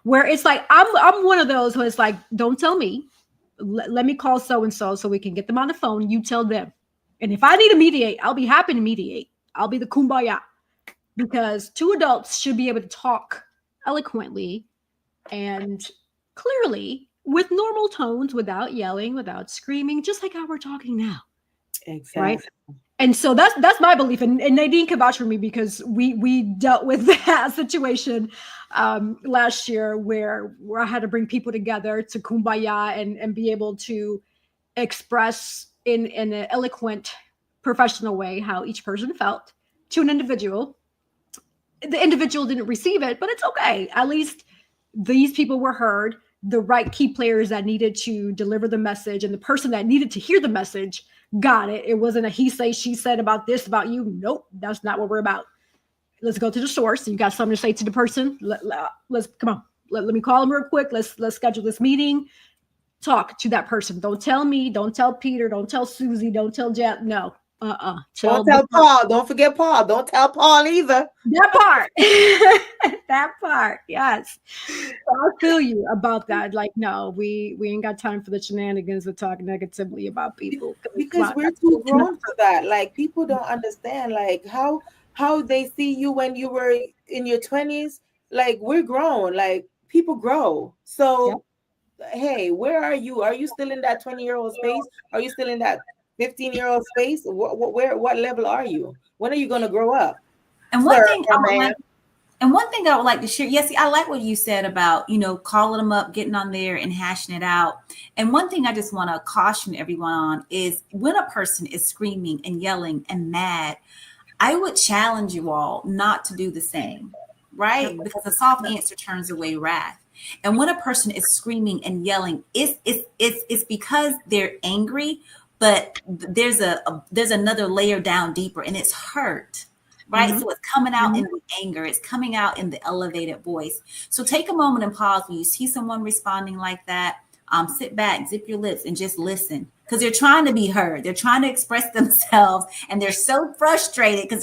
where it's like I'm one of those who is like, don't tell me. Let me call so and so we can get them on the phone. You tell them, and if I need to mediate, I'll be happy to mediate. I'll be the kumbaya, because two adults should be able to talk eloquently and clearly with normal tones, without yelling, without screaming, just like how we're talking now. Exactly. Right. And so that's my belief. And Nadine can vouch for me because we dealt with that situation last year where I had to bring people together to kumbaya and be able to express in an eloquent, professional way how each person felt to an individual. The individual didn't receive it, but it's okay. At least these people were heard. The right key players that needed to deliver the message and the person that needed to hear the message got it. It wasn't a he say, she said about this, about you. Nope, that's not what we're about. Let's go to the source. You got something to say to the person. Let's come on. Let me call them real quick. Let's schedule this meeting. Talk to that person. Don't tell me. Don't tell Peter. Don't tell Susie. Don't tell Jeff. No. Don't tell Paul. Don't forget Paul. Don't tell Paul either. That part. That part. Yes. So I feel you about that. Like, no, we ain't got time for the shenanigans of talking negatively about people. Because we're too grown for that. Like, people don't understand like how they see you when you were in your 20s. Like, we're grown. Like, people grow. So hey, where are you? Are you still in that 20-year-old space? Are you still in that 15-year-old space? What level are you? When are you going to grow up? And one thing I would like to share, yes, I like what you said about, calling them up, getting on there and hashing it out. And one thing I just want to caution everyone on is when a person is screaming and yelling and mad, I would challenge you all not to do the same, right? Because a soft answer turns away wrath. And when a person is screaming and yelling, it's because they're angry, but there's another layer down deeper, and it's hurt, right? So it's coming out in the anger. It's coming out in the elevated voice. So take a moment and pause when you see someone responding like that. Sit back, zip your lips, and just listen, because they're trying to be heard. They're trying to express themselves, and they're so frustrated because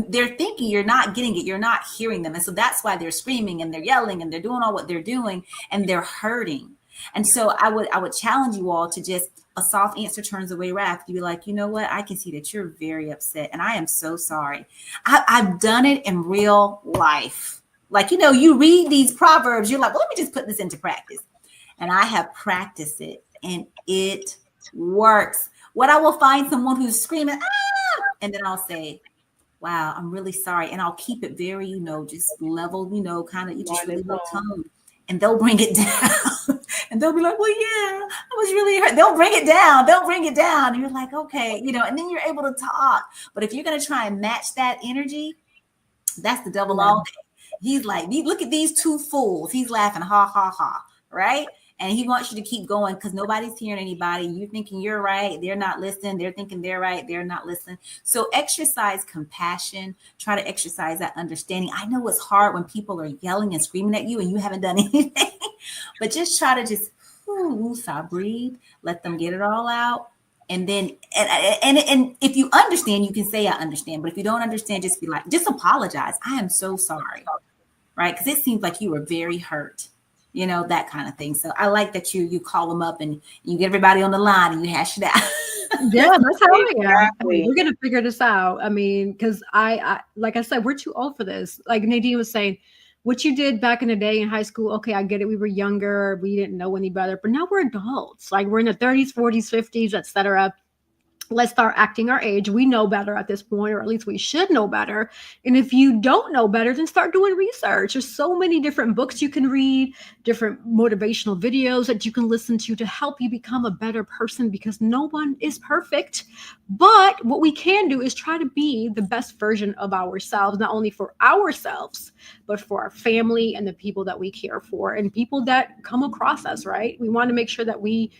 they're thinking you're not getting it, you're not hearing them. And so that's why they're screaming and they're yelling and they're doing all what they're doing, and they're hurting. And so I would challenge you all to just, a soft answer turns away wrath. You be like, you know what? I can see that you're very upset, and I am so sorry. I've done it in real life. Like, you read these proverbs, you're like, well, let me just put this into practice. And I have practiced it, and it works. What I will find someone who's screaming, ah, and then I'll say, wow, I'm really sorry. And I'll keep it very, just level, kind of just really low tone. And they'll bring it down. And they'll be like, well, yeah, I was really hurt. They'll bring it down. And you're like, okay, and then you're able to talk. But if you're going to try and match that energy, that's the devil all day. He's like, look at these two fools. He's laughing, ha, ha, ha, right? And he wants you to keep going because nobody's hearing anybody. You're thinking you're right. They're not listening. They're thinking they're right. They're not listening. So exercise compassion. Try to exercise that understanding. I know it's hard when people are yelling and screaming at you and you haven't done anything, but just try to just breathe. Let them get it all out. And then, and if you understand, you can say, I understand. But if you don't understand, just be like, just apologize. I am so sorry. Right? Because it seems like you were very hurt. That kind of thing. So I like that you call them up and you get everybody on the line and you hash it out. Yeah, that's how I am. We're going to figure this out. I mean, because I, like I said, we're too old for this. Like Nadine was saying, what you did back in the day in high school, okay, I get it. We were younger. We didn't know any better. But now we're adults. Like we're in the 30s, 40s, 50s, etc. Let's start acting our age. We know better at this point, or at least we should know better. And if you don't know better, then start doing research. There's so many different books you can read, different motivational videos that you can listen to help you become a better person, because no one is perfect. But what we can do is try to be the best version of ourselves, not only for ourselves, but for our family and the people that we care for and people that come across us, right? We want to make sure that we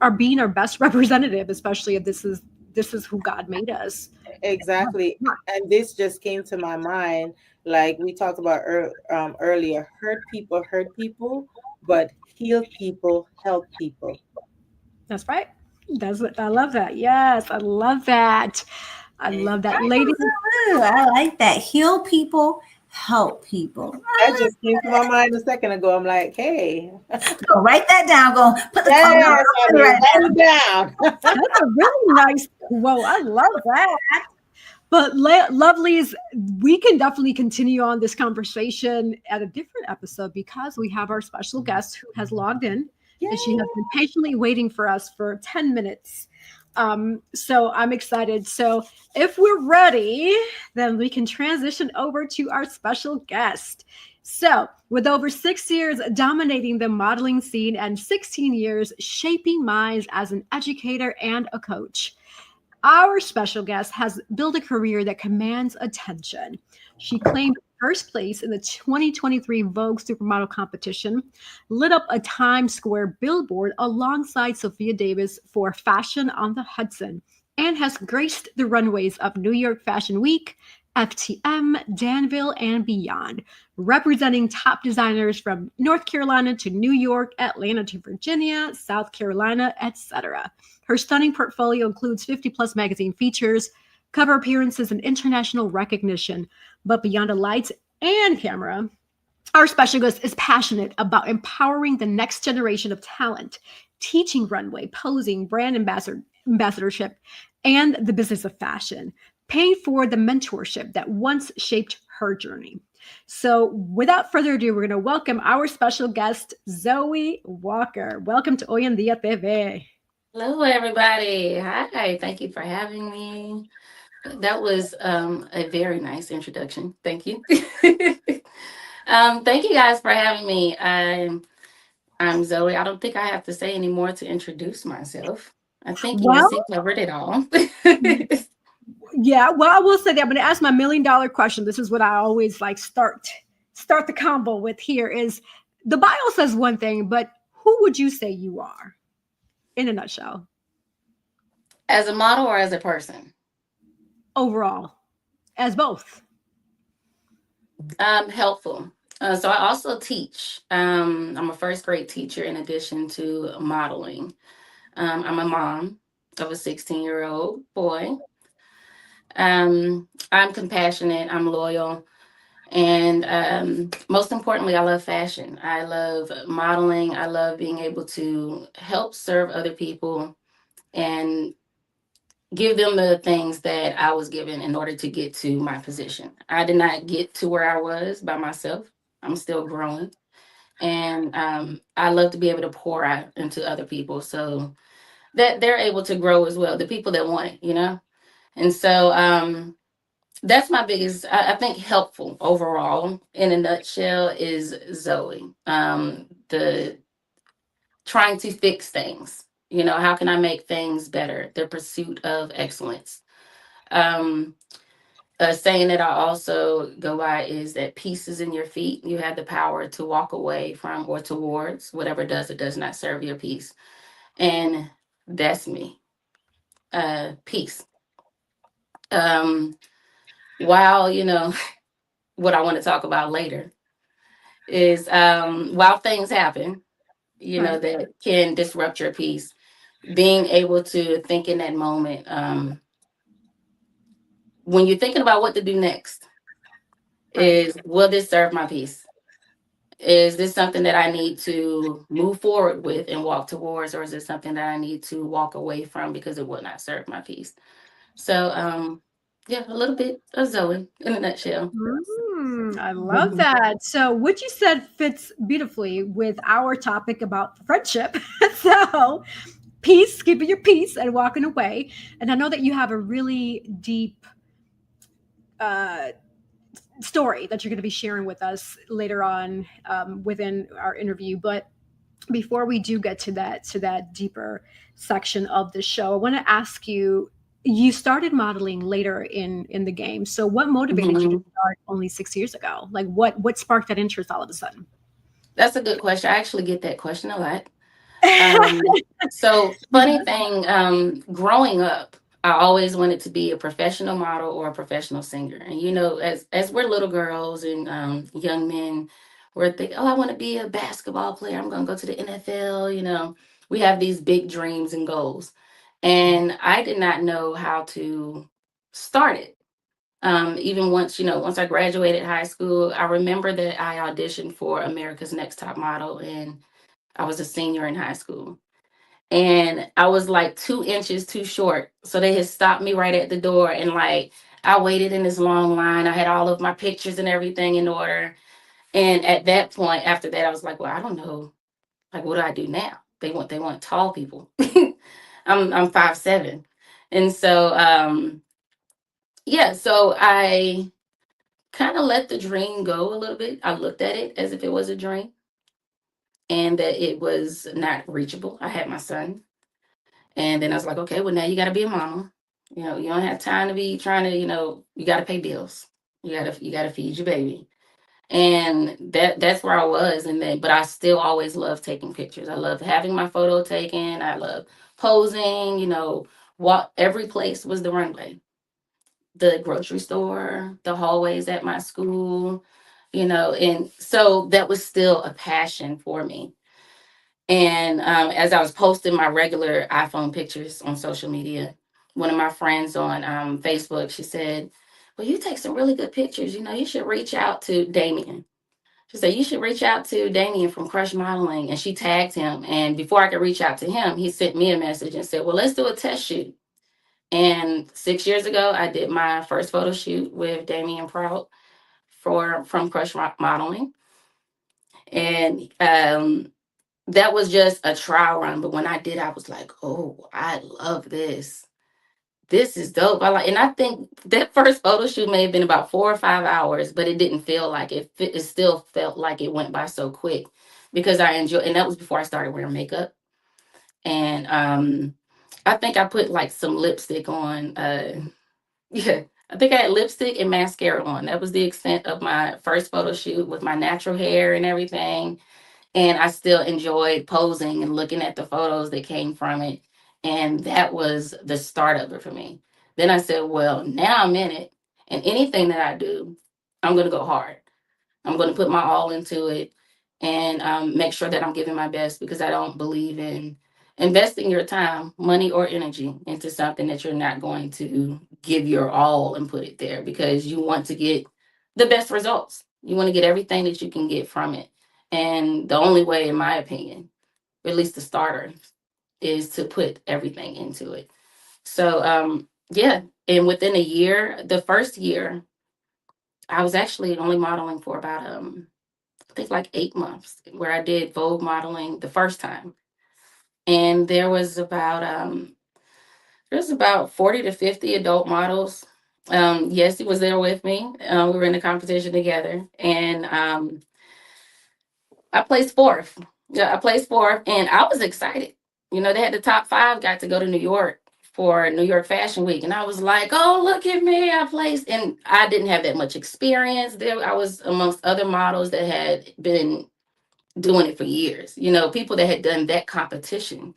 are being our best representative, especially if this is who God made us. Exactly. And this just came to my mind, like we talked about earlier, hurt people, but heal people, help people. That's right. That's what I love that. Yes, I love that. I love that. Ladies, I like that. Heal people, help people. That just came to my mind a second ago. I'm like, hey, go write that down. Go put the write it down. That's a really nice quote. I love that. But lovelies, we can definitely continue on this conversation at a different episode because we have our special guest who has logged in. Yay. And she has been patiently waiting for us for 10 minutes. So I'm excited. So if we're ready, then we can transition over to our special guest. So with over 6 years dominating the modeling scene and 16 years shaping minds as an educator and a coach, our special guest has built a career that commands attention. She claimed first place in the 2023 Vogue Supermodel Competition, lit up a Times Square billboard alongside Sofia Davis for Fashion on the Hudson, and has graced the runways of New York Fashion Week, FTM, Danville, and beyond, representing top designers from North Carolina to New York, Atlanta to Virginia, South Carolina, etc. Her stunning portfolio includes 50-plus magazine features, cover appearances, and international recognition. But beyond the lights and camera, our special guest is passionate about empowering the next generation of talent, teaching runway, posing, brand ambassadorship, and the business of fashion, paying for the mentorship that once shaped her journey. So without further ado, we're going to welcome our special guest, Zoë Walker. Welcome to Hoy En Día TV. Hello, everybody. Hi, thank you for having me. That was a very nice introduction. Thank you. Thank you guys for having me. I'm Zoe. I don't think I have to say any more to introduce myself. I think you covered it all. Yeah, well, I will say that I'm going to ask my $1 million question. This is what I always like start the combo with here is the bio says one thing, but who would you say you are in a nutshell? As a model or as a person? Overall, as both. Helpful. So I also teach. I'm a first grade teacher in addition to modeling. I'm a mom of a 16-year-old boy. I'm compassionate, I'm loyal, and most importantly, I love fashion. I love modeling. I love being able to help serve other people and give them the things that I was given in order to get to my position. I did not get to where I was by myself. I'm still growing. And I love to be able to pour out into other people so that they're able to grow as well, the people that want it, you know? And so that's my biggest, I think, helpful overall in a nutshell is Zoe. The trying to fix things. You know, how can I make things better? The pursuit of excellence. A saying that I also go by is that peace is in your feet. You have the power to walk away from or towards whatever does or does not serve your peace. And that's me. Peace. While, you know, what I want to talk about later is while things happen, you know, that can disrupt your peace, being able to think in that moment, when you're thinking about what to do next, is will this serve my peace? Is this something that I need to move forward with and walk towards, or is it something that I need to walk away from because it will not serve my peace? So, yeah, a little bit of Zoe in a nutshell. I love that. So what you said fits beautifully with our topic about friendship. So peace, keeping your peace and walking away. And I know that you have a really deep story that you're going to be sharing with us later on within our interview. But before we do get to that deeper section of the show, I want to ask you, you started modeling later in the game. So what motivated you to start only 6 years ago? Like what sparked that interest all of a sudden? That's a good question. I actually get that question a lot. So funny thing, growing up, I always wanted to be a professional model or a professional singer. And, you know, as we're little girls and young men, we're thinking, oh, I want to be a basketball player. I'm going to go to the NFL. You know, we have these big dreams and goals. And I did not know how to start it. Even once I graduated high school, I remember that I auditioned for America's Next Top Model, and I was a senior in high school. And I was like 2 inches too short. So they had stopped me right at the door. And like, I waited in this long line. I had all of my pictures and everything in order. And at that point, after that, I was like, well, I don't know. Like, what do I do now? They want tall people. I'm 5'7". And so yeah, so I kind of let the dream go a little bit. I looked at it as if it was a dream and that it was not reachable. I had my son. And then I was like, okay, well, now you got to be a mama. You know, you don't have time to be trying to, you got to pay bills. You got to feed your baby. And that's where I was. And then, but I still always love taking pictures. I love having my photo taken. I love posing, every place was the runway, the grocery store, the hallways at my school, and so that was still a passion for me. And as I was posting my regular iPhone pictures on social media, one of my friends on Facebook, she said, well, you take some really good pictures. You should reach out to Damien. She said, you should reach out to Damien from Crush Modeling. And she tagged him. And before I could reach out to him, he sent me a message and said, well, let's do a test shoot. And 6 years ago, I did my first photo shoot with Damien Prout from Crush Modeling. And that was just a trial run. But when I did, I was like, oh, I love this. This is dope. And I think that first photo shoot may have been about 4 or 5 hours, but it didn't feel like it. It still felt like it went by so quick because I enjoyed. And that was before I started wearing makeup. And I think I put like some lipstick on. Yeah, I think I had lipstick and mascara on. That was the extent of my first photo shoot with my natural hair and everything. And I still enjoyed posing and looking at the photos that came from it. And that was the start of it for me. Then I said, well, now I'm in it. And anything that I do, I'm going to go hard. I'm going to put my all into it and make sure that I'm giving my best because I don't believe in investing your time, money, or energy into something that you're not going to give your all and put it there because you want to get the best results. You want to get everything that you can get from it. And the only way, in my opinion, or at least the starter, is to put everything into it. So, yeah. And within a year, the first year, I was actually only modeling for about, I think like 8 months where I did Vogue modeling the first time. And there was about 40 to 50 adult models. Yes, he was there with me. We were in the competition together. And I placed fourth. Yeah, I placed fourth, and I was excited. They had the top 5 got to go to New York for New York Fashion Week, and I was like, "Oh, look at me! I placed." And I didn't have that much experience. There, I was amongst other models that had been doing it for years. People that had done that competition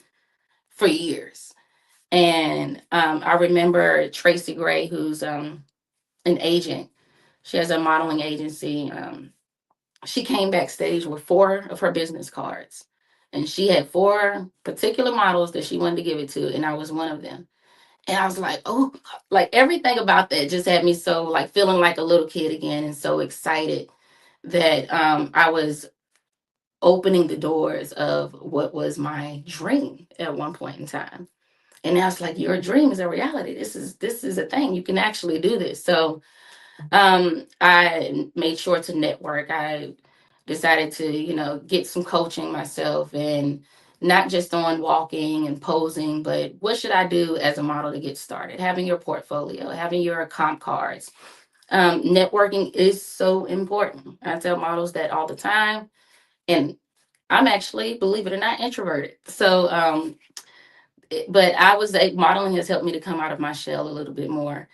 for years. And I remember Tracy Gray, who's an agent. She has a modeling agency. She came backstage with 4 of her business cards. And she had 4 particular models that she wanted to give it to. And I was one of them. And I was like, oh, like everything about that just had me so like feeling like a little kid again and so excited that I was opening the doors of what was my dream at one point in time. And now it's like your dream is a reality. This is a thing. You can actually do this. So I made sure to network. I decided to, get some coaching myself and not just on walking and posing, but what should I do as a model to get started? Having your portfolio, having your comp cards. Networking is so important. I tell models that all the time. And I'm actually, believe it or not, introverted. So, but modeling has helped me to come out of my shell a little bit more.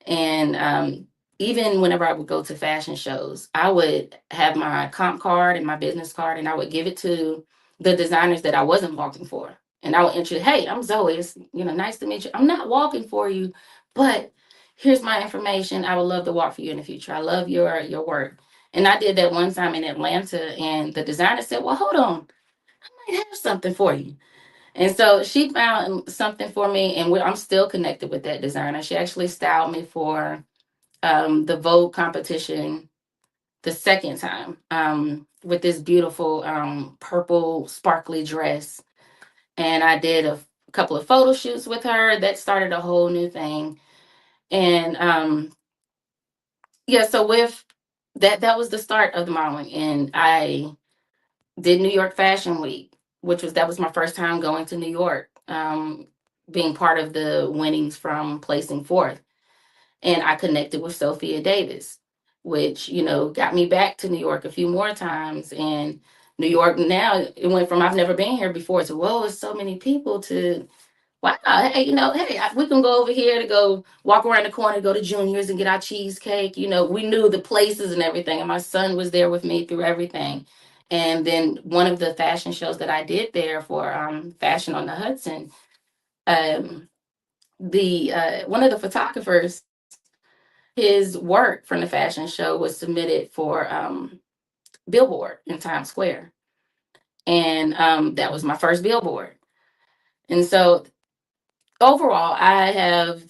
And even whenever I would go to fashion shows, I would have my comp card and my business card, and I would give it to the designers that I wasn't walking for. And I would introduce, hey, I'm Zoe. It's, nice to meet you. I'm not walking for you, but here's my information. I would love to walk for you in the future. I love your work. And I did that one time in Atlanta, and the designer said, well, hold on. I might have something for you. And so she found something for me, and I'm still connected with that designer. She actually styled me for the Vogue competition the second time with this beautiful purple sparkly dress. And I did a couple of photo shoots with her. That started a whole new thing. And yeah, so with that was the start of the modeling, and I did New York Fashion Week, that was my first time going to New York, being part of the winnings from placing fourth. And I connected with Sofia Davis, which, got me back to New York a few more times. And New York now, it went from I've never been here before to, whoa, it's so many people, to wow, hey, we can go over here to go walk around the corner, go to Junior's and get our cheesecake. We knew the places and everything. And my son was there with me through everything. And then one of the fashion shows that I did there for Fashion on the Hudson, the one of the photographers, his work from the fashion show was submitted for billboard in Times Square. And that was my first billboard. And so overall, I have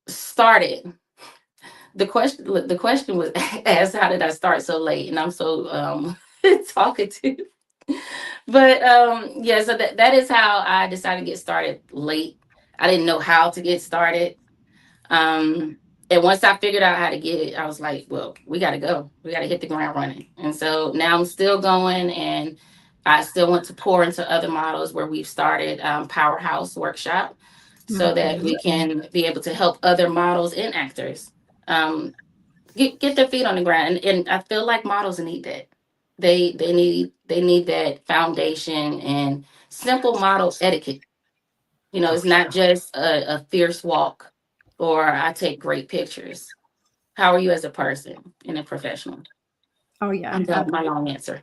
started. The question was asked, how did I start so late? And I'm so talkative. But yeah, so that is how I decided to get started late. I didn't know how to get started. And once I figured out how to get it, I was like, well, we got to go. We got to hit the ground running. And so now I'm still going, and I still want to pour into other models where we've started Powerhouse Workshop, so that we can be able to help other models and actors get their feet on the ground. And I feel like models need that. They need that foundation and simple model etiquette. It's not just a fierce walk or I take great pictures. How are you as a person and a professional? Oh yeah. I'm done with my long answer.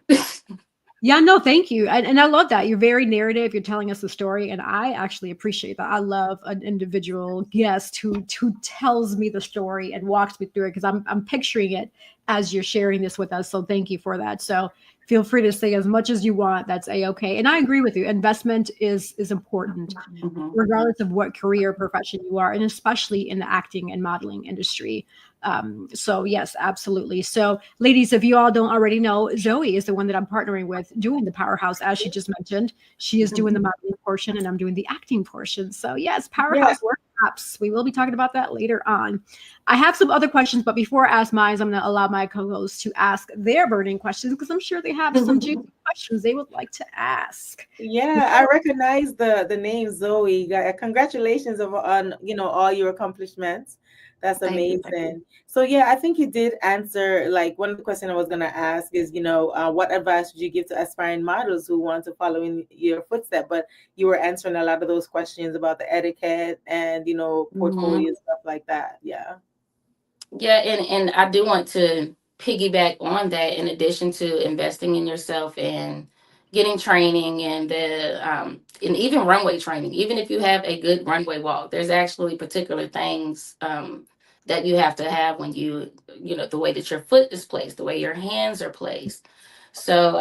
Yeah, no, thank you. And I love that. You're very narrative. You're telling us the story. And I actually appreciate that. I love an individual guest who tells me the story and walks me through it, because I'm picturing it as you're sharing this with us. So thank you for that. So feel free to say as much as you want. That's a-okay. And I agree with you. Investment is important, regardless of what career or profession you are, and especially in the acting and modeling industry. So yes, absolutely. So ladies, if you all don't already know, Zoe is the one that I'm partnering with doing the Powerhouse, as she just mentioned. She is doing the modeling portion and I'm doing the acting portion. So yes, Powerhouse workshops. We will be talking about that later on. I have some other questions, but before I ask mine, I'm going to allow my co-hosts to ask their burning questions, because I'm sure they have some juicy questions they would like to ask. Yeah, I recognize the name Zoe. Congratulations on all your accomplishments. That's amazing. Thank you. So yeah, I think you did answer, like, one of the questions I was going to ask is, what advice would you give to aspiring models who want to follow in your footsteps? But you were answering a lot of those questions about the etiquette and, portfolio stuff like that. Yeah. Yeah, and I do want to piggyback on that. In addition to investing in yourself and getting training and and even runway training, even if you have a good runway walk, there's actually particular things that you have to have when the way that your foot is placed, the way your hands are placed, so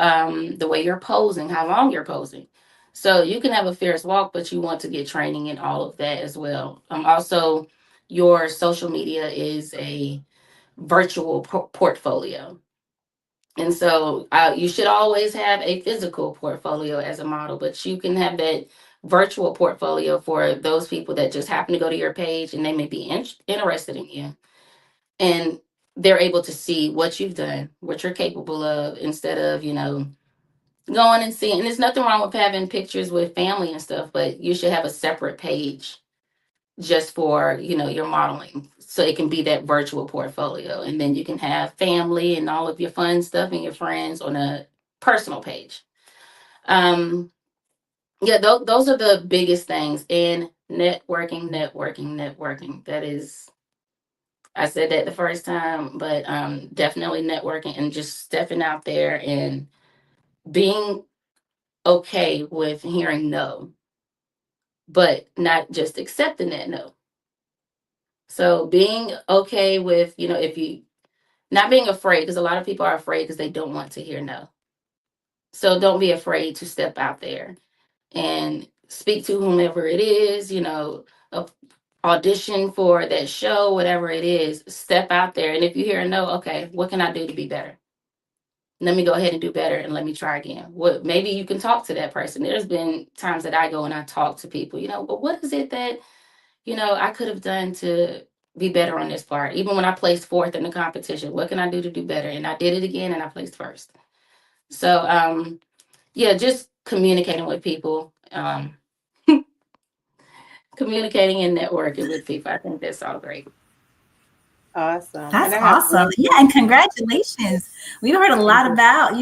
the way you're posing, how long you're posing. So you can have a fierce walk, but you want to get training in all of that as well. Also, your social media is a virtual portfolio. And so you should always have a physical portfolio as a model, but you can have that virtual portfolio for those people that just happen to go to your page and they may be interested in you. And they're able to see what you've done, what you're capable of, instead of, going and seeing. And there's nothing wrong with having pictures with family and stuff, but you should have a separate page just for your modeling, so it can be that virtual portfolio, and then you can have family and all of your fun stuff and your friends on a personal page. Yeah, those are the biggest things. And networking. That is, I said that the first time, but definitely networking and just stepping out there and being okay with hearing no, but not just accepting that no. So being okay with, if you not being afraid, because a lot of people are afraid because they don't want to hear no. So don't be afraid to step out there and speak to whomever it is, audition for that show, whatever it is, step out there. And if you hear a no, okay, what can I do to be better? Let me go ahead and do better and let me try again. Maybe you can talk to that person. There's been times that I go and I talk to people, but what is it that, I could have done to be better on this part. Even when I placed fourth in the competition, what can I do to do better? And I did it again and I placed first. So yeah, just communicating with people, communicating and networking with people. I think that's all great. Awesome. That's And I have awesome. one Yeah, and congratulations. We've heard a lot about,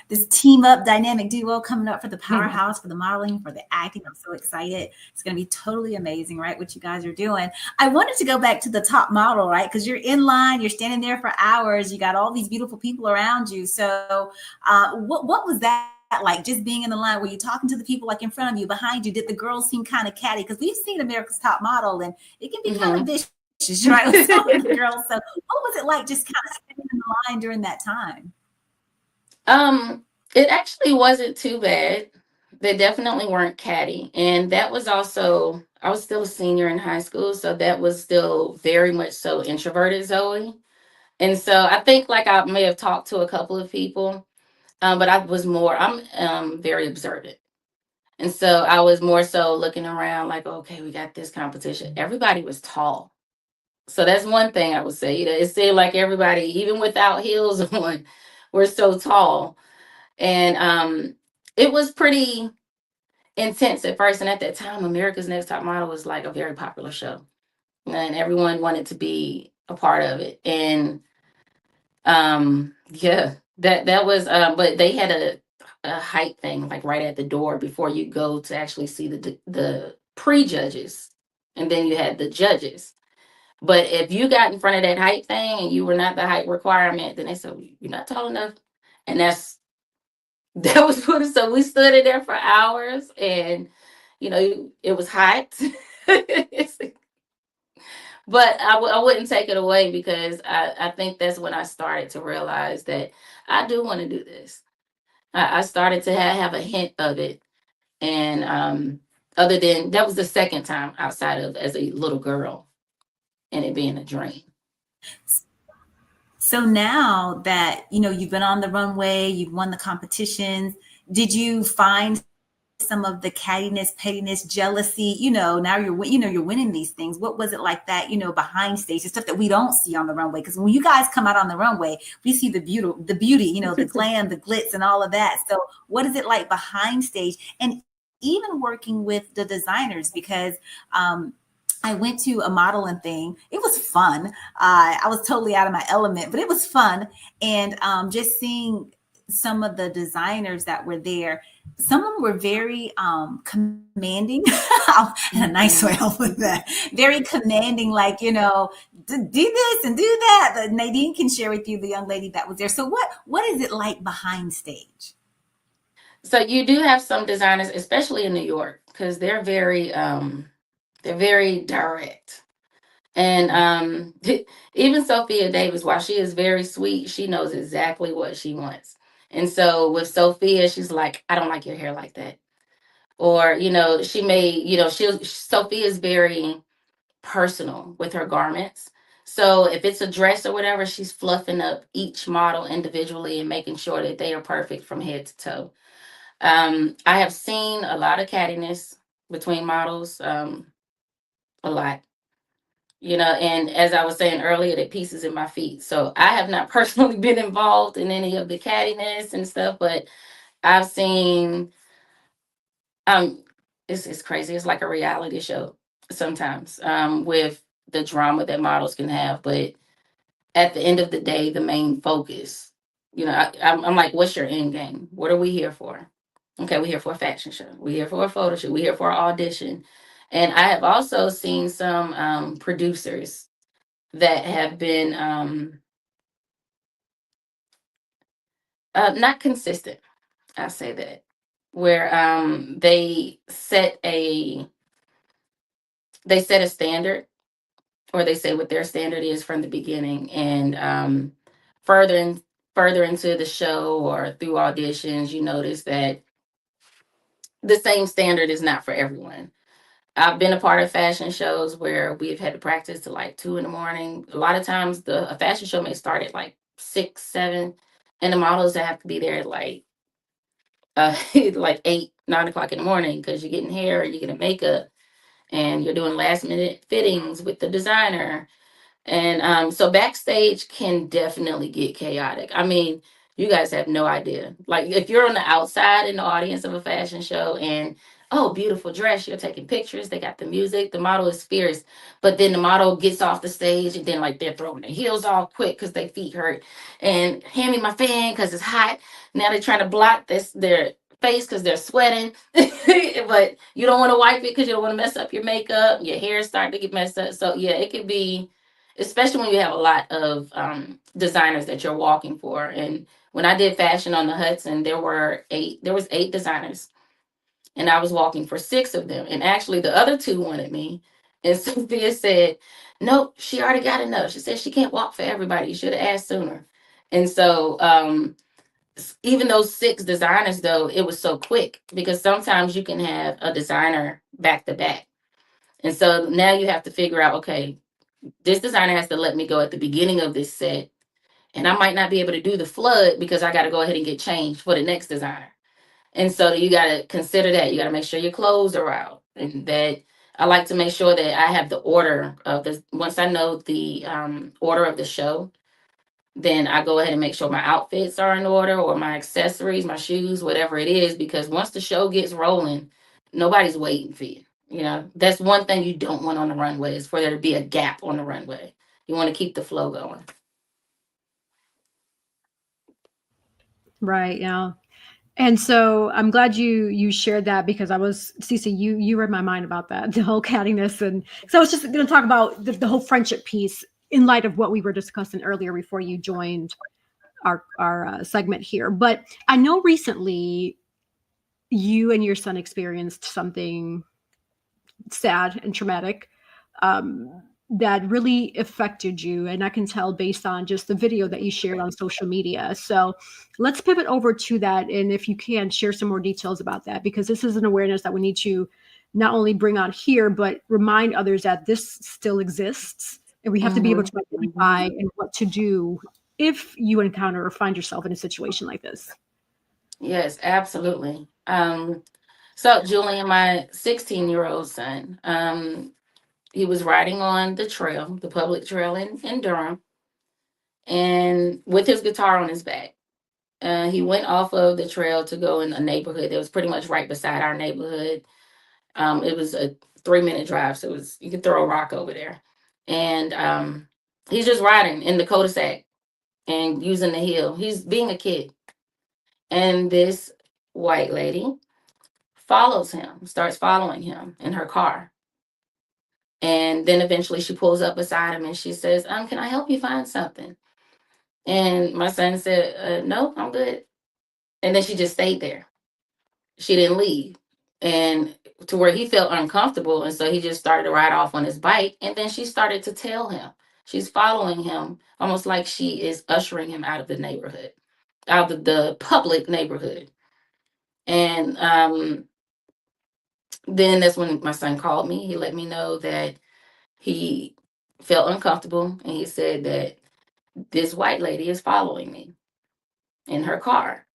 this team up dynamic duo coming up for the powerhouse, for the modeling, for the acting. I'm so excited. It's going to be totally amazing, right? What you guys are doing. I wanted to go back to the top model, right? Because you're in line, you're standing there for hours. You got all these beautiful people around you. So what was that like, just being in the line? Were you talking to the people like in front of you, behind you? Did the girls seem kind of catty? Because we've seen America's Top Model and it can be kind of vicious, right? With some of the girls. So what was it like just kind of standing in the line during that time? It actually wasn't too bad. They definitely weren't catty. And that was also, I was still a senior in high school, so that was still very much so introverted Zoe. And so I think like I may have talked to a couple of people, but I'm very observant. And so I was more so looking around like, okay, we got this competition. Everybody was tall. So that's one thing I would say. It seemed like everybody, even without heels on, were so tall. And it was pretty intense at first. And at that time, America's Next Top Model was like a very popular show. And everyone wanted to be a part of it. And yeah, that was but they had a height thing like right at the door before you go to actually see the pre-judges. And then you had the judges. But if you got in front of that height thing and you were not the height requirement, then they said you're not tall enough. And that was what. So we stood in there for hours, and it was hot. But I wouldn't take it away because I think that's when I started to realize that I do want to do this. I started to have a hint of it, and other than that was the second time outside of as a little girl, and it being a dream. So now that you've been on the runway, you've won the competitions, did you find some of the cattiness, pettiness, jealousy? Now you're winning these things. What was it like that? Behind stage, the stuff that we don't see on the runway. Because when you guys come out on the runway, we see the beauty, the glam, the glitz, and all of that. So what is it like behind stage, and even working with the designers? Because I went to a modeling thing. It was fun. I was totally out of my element, but it was fun. And just seeing some of the designers that were there, some of them were very commanding in a nice way. I'll put that. Very commanding, like, do this and do that. But Nadine can share with you the young lady that was there. So what is it like behind stage? So you do have some designers, especially in New York, because they're very direct. And even Sofia Davis, while she is very sweet, she knows exactly what she wants. And so with Sofia, she's like, I don't like your hair like that. Or, she may, Sofia is very personal with her garments. So if it's a dress or whatever, she's fluffing up each model individually and making sure that they are perfect from head to toe. I have seen a lot of cattiness between models, a lot. And as I was saying earlier, the pieces in my feet. So I have not personally been involved in any of the cattiness and stuff, but I've seen, it's crazy. It's like a reality show sometimes, with the drama that models can have. But at the end of the day, the main focus, I'm like, what's your end game? What are we here for? Okay, we're here for a fashion show. We're here for a photo shoot. We're here for an audition. And I have also seen some producers that have been not consistent. I'll say that, where they set a standard, or they say what their standard is from the beginning, and further into the show or through auditions, you notice that the same standard is not for everyone. I've been a part of fashion shows where we've had to practice till like 2 a.m. A lot of times a fashion show may start at like 6, 7, and the models that have to be there at like like 8, 9 o'clock in the morning because you're getting hair and you're getting makeup. and you're doing last minute fittings with the designer. And so backstage can definitely get chaotic. I mean, you guys have no idea. Like if you're on the outside in the audience of a fashion show and oh, beautiful dress, you're taking pictures, they got the music, the model is fierce, but then the model gets off the stage and then like they're throwing their heels off quick because their feet hurt. And hand me my fan because it's hot. Now they're trying to block their face because they're sweating. But you don't want to wipe it because you don't want to mess up your makeup. Your hair is starting to get messed up. So yeah, it could be, especially when you have a lot of designers that you're walking for. And when I did fashion on the Hudson, there was 8 designers, and I was walking for 6 of them. And actually the other 2 wanted me. And Sophia said, nope, she already got enough. She said she can't walk for everybody. You should have asked sooner. And so even those 6 designers, though, it was so quick because sometimes you can have a designer back to back. And so now you have to figure out, okay, this designer has to let me go at the beginning of this set, and I might not be able to do the flood because I got to go ahead and get changed for the next designer. And so you got to consider that. You got to make sure your clothes are out, and that I like to make sure that I have the order of this. Once I know the order of the show, then I go ahead and make sure my outfits are in order, or my accessories, my shoes, whatever it is, because once the show gets rolling, nobody's waiting for you. You know, that's one thing you don't want on the runway, is for there to be a gap on the runway. You want to keep the flow going. Right. Yeah. And so I'm glad you shared that, because I was, Cece, you read my mind about that, the whole cattiness. And so I was just going to talk about the whole friendship piece in light of what we were discussing earlier before you joined our segment here. But I know recently you and your son experienced something sad and traumatic that really affected you. And I can tell based on just the video that you shared on social media. So let's pivot over to that. And if you can, share some more details about that, because this is an awareness that we need to not only bring on here, but remind others that this still exists. And we have to be able to identify and what to do if you encounter or find yourself in a situation like this. Yes, absolutely. So Julian, my 16-year-old son, he was riding on the trail, the public trail in Durham, and with his guitar on his back. He went off of the trail to go in a neighborhood that was pretty much right beside our neighborhood. It was a 3-minute drive, so you could throw a rock over there. And he's just riding in the cul-de-sac and using the hill. He's being a kid. And this white lady starts following him in her car. And then eventually she pulls up beside him and she says, can I help you find something? And my son said, no, I'm good. And then she just stayed there. She didn't leave. And to where he felt uncomfortable. And so he just started to ride off on his bike. And then she started to tell him, she's following him, almost like she is ushering him out of the neighborhood, out of the public neighborhood. And then that's when my son called me. He let me know that he felt uncomfortable, and he said that this white lady is following me in her car.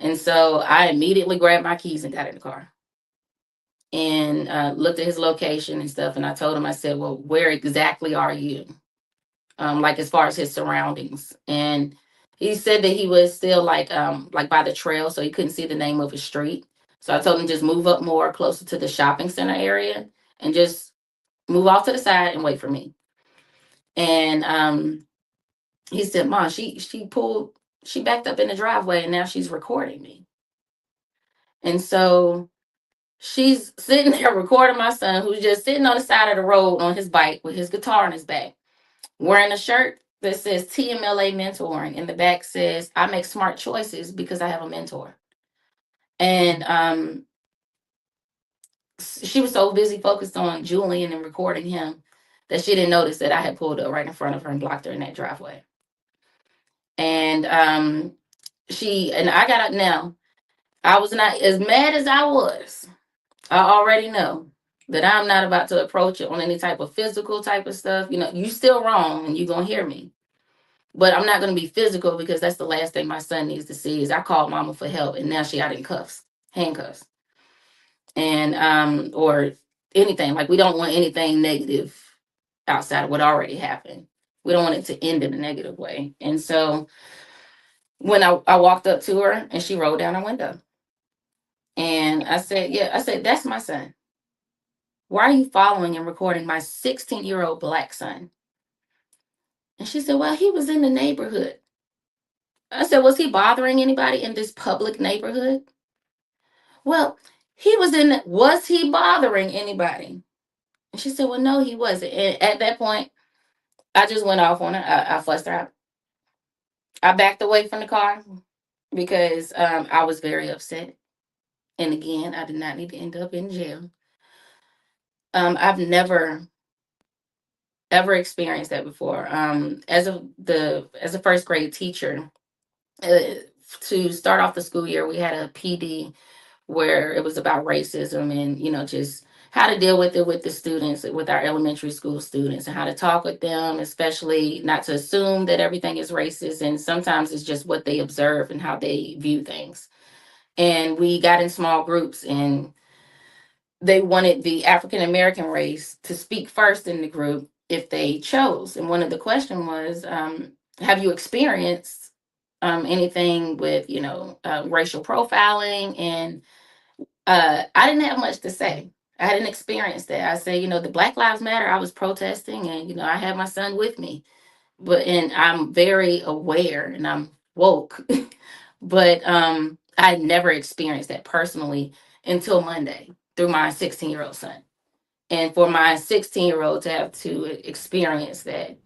And so I immediately grabbed my keys and got in the car and looked at his location and stuff. And I told him, I said, well, where exactly are you? Like as far as his surroundings. And he said that he was still like by the trail, so he couldn't see the name of his street. So I told him just move up more closer to the shopping center area and just move off to the side and wait for me. And he said, Mom, she backed up in the driveway and now she's recording me. And so she's sitting there recording my son, who's just sitting on the side of the road on his bike with his guitar on his back, wearing a shirt that says TMLA mentoring. In the back says, I make smart choices because I have a mentor. And she was so busy focused on Julian and recording him that she didn't notice that I had pulled up right in front of her and blocked her in that driveway. And I got out. Now, I was not as mad as I was. I already know that I'm not about to approach it on any type of physical type of stuff. You know, you still wrong and you're going to hear me. But I'm not going to be physical, because that's the last thing my son needs to see is I called mama for help and now she out in handcuffs. And or anything. Like, we don't want anything negative outside of what already happened. We don't want it to end in a negative way. And so when I walked up to her and she rolled down her window, and I said, yeah, I said, that's my son. Why are you following and recording my 16-year-old Black son? And she said, well, he was in the neighborhood. I said, was he bothering anybody in this public neighborhood? Well, was he bothering anybody? And she said, well, no, he wasn't. And at that point, I just went off on her. I fussed her out. I backed away from the car because I was very upset. And again, I did not need to end up in jail. I've never ever experienced that before. As a first grade teacher, to start off the school year, we had a PD where it was about racism and, just how to deal with it with the students, with our elementary school students, and how to talk with them, especially not to assume that everything is racist. And sometimes it's just what they observe and how they view things. And we got in small groups, and they wanted the African American race to speak first in the group if they chose. And one of the questions was, have you experienced anything with, racial profiling? And I didn't have much to say. I hadn't experienced that. I say, the Black Lives Matter, I was protesting, and, I had my son with me. And I'm very aware and I'm woke. But I never experienced that personally until Monday through my 16-year-old son. And for my 16-year-old to have to experience that,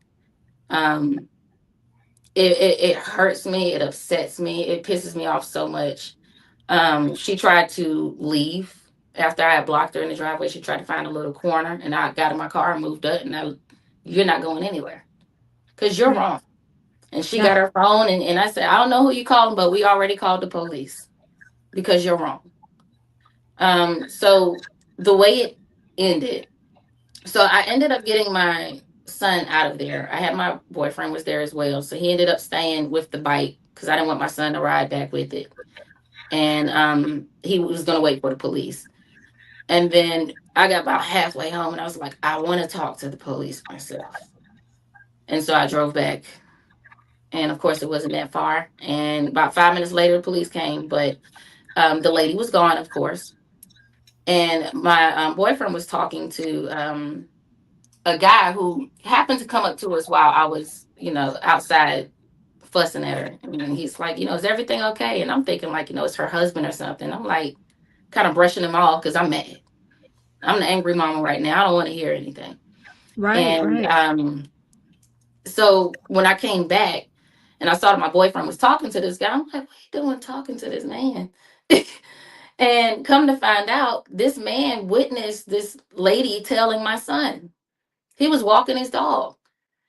it hurts me, it upsets me, it pisses me off so much. She tried to leave after I had blocked her in the driveway. She tried to find a little corner, and I got in my car and moved up, and you're not going anywhere because you're wrong. And she got her phone, and I said, I don't know who you called, but we already called the police because you're wrong. So the way it ended, so I ended up getting my son out of there. I had my boyfriend was there as well. So he ended up staying with the bike because I didn't want my son to ride back with it. And he was going to wait for the police. And then I got about halfway home and I was like, I want to talk to the police myself. And so I drove back. And of course, it wasn't that far. And about 5 minutes later, the police came. But the lady was gone, of course. And my boyfriend was talking to a guy who happened to come up to us while I was, outside fussing at her. And he's like, is everything okay? And I'm thinking like, it's her husband or something. I'm like kind of brushing him off because I'm mad. I'm the angry mama right now. I don't want to hear anything. And so when I came back and I saw that my boyfriend was talking to this guy, I'm like, what are you doing talking to this man? And come to find out, this man witnessed this lady telling my son. He was walking his dog.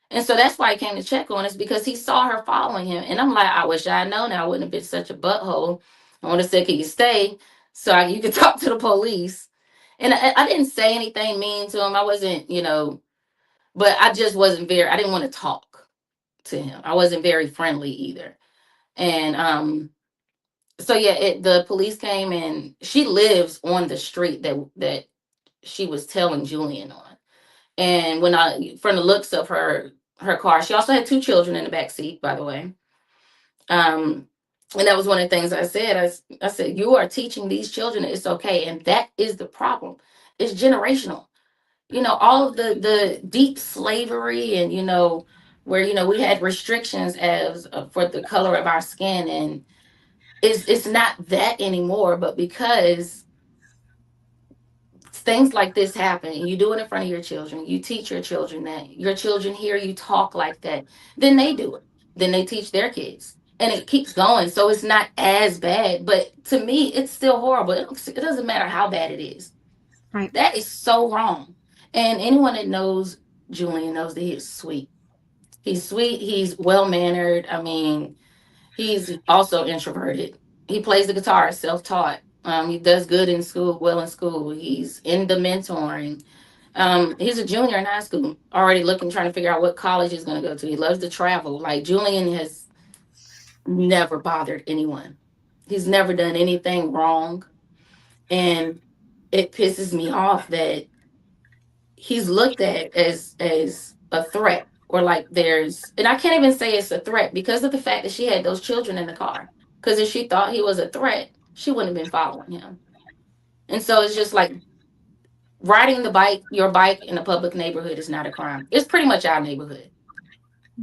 And so that's why he came to check on us, because he saw her following him. And I'm like, I wish I had known I wouldn't have been such a butthole. I would have said, can you stay so you could talk to the police? And I didn't say anything mean to him. I wasn't, but I just wasn't I didn't want to talk to him. I wasn't very friendly either. And so yeah, the police came, and she lives on the street that she was telling Julian on. And from the looks of her car, she also had 2 children in the back seat, by the way. And that was one of the things I said. I said, you are teaching these children that it's okay. And that is the problem. It's generational. All of the deep slavery and, where, we had restrictions as for the color of our skin. And it's not that anymore, but because things like this happen, and you do it in front of your children, you teach your children that, your children hear you talk like that, then they do it. Then they teach their kids. And it keeps going. So it's not as bad. But to me, it's still horrible. It doesn't matter how bad it is. Right. That is so wrong. And anyone that knows Julian knows that he is sweet. He's sweet. He's well-mannered. I mean, he's also introverted. He plays the guitar, self-taught. He does good in school, well in school. He's into mentoring. He's a junior in high school, already trying to figure out what college he's going to go to. He loves to travel. Like, Julian has never bothered anyone. He's never done anything wrong. And it pisses me off that he's looked at as a threat, or like there's, and I can't even say it's a threat because of the fact that she had those children in the car. Because if she thought he was a threat, she wouldn't have been following him. And so it's just like riding your bike in a public neighborhood is not a crime. It's pretty much our neighborhood.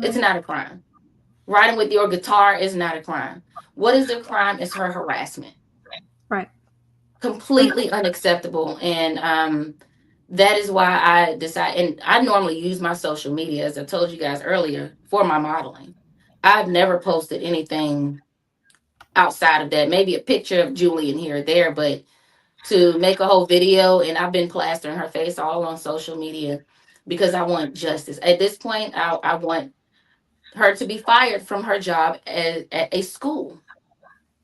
It's not a crime. Riding with your guitar is not a crime. What is a crime is her harassment. Right. Completely unacceptable. And that is why I decided, and I normally use my social media, as I told you guys earlier, for my modeling. I've never posted anything outside of that. Maybe a picture of Julie in here or there, but to make a whole video, and I've been plastering her face all on social media because I want justice. At this point, I want her to be fired from her job at a school,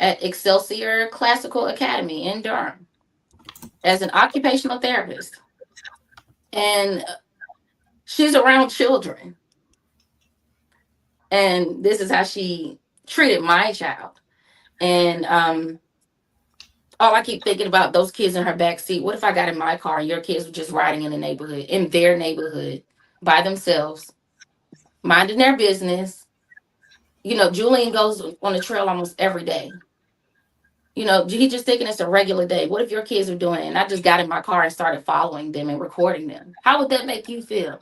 at Excelsior Classical Academy in Durham, as an occupational therapist. And she's around children. And this is how she treated my child. And all I keep thinking about, those kids in her back seat. What if I got in my car and your kids were just riding in the neighborhood, in their neighborhood, by themselves, minding their business? You know, Julian goes on the trail almost every day. You know, he just thinking it's a regular day. What if your kids are doing it and I just got in my car and started following them and recording them? How would that make you feel?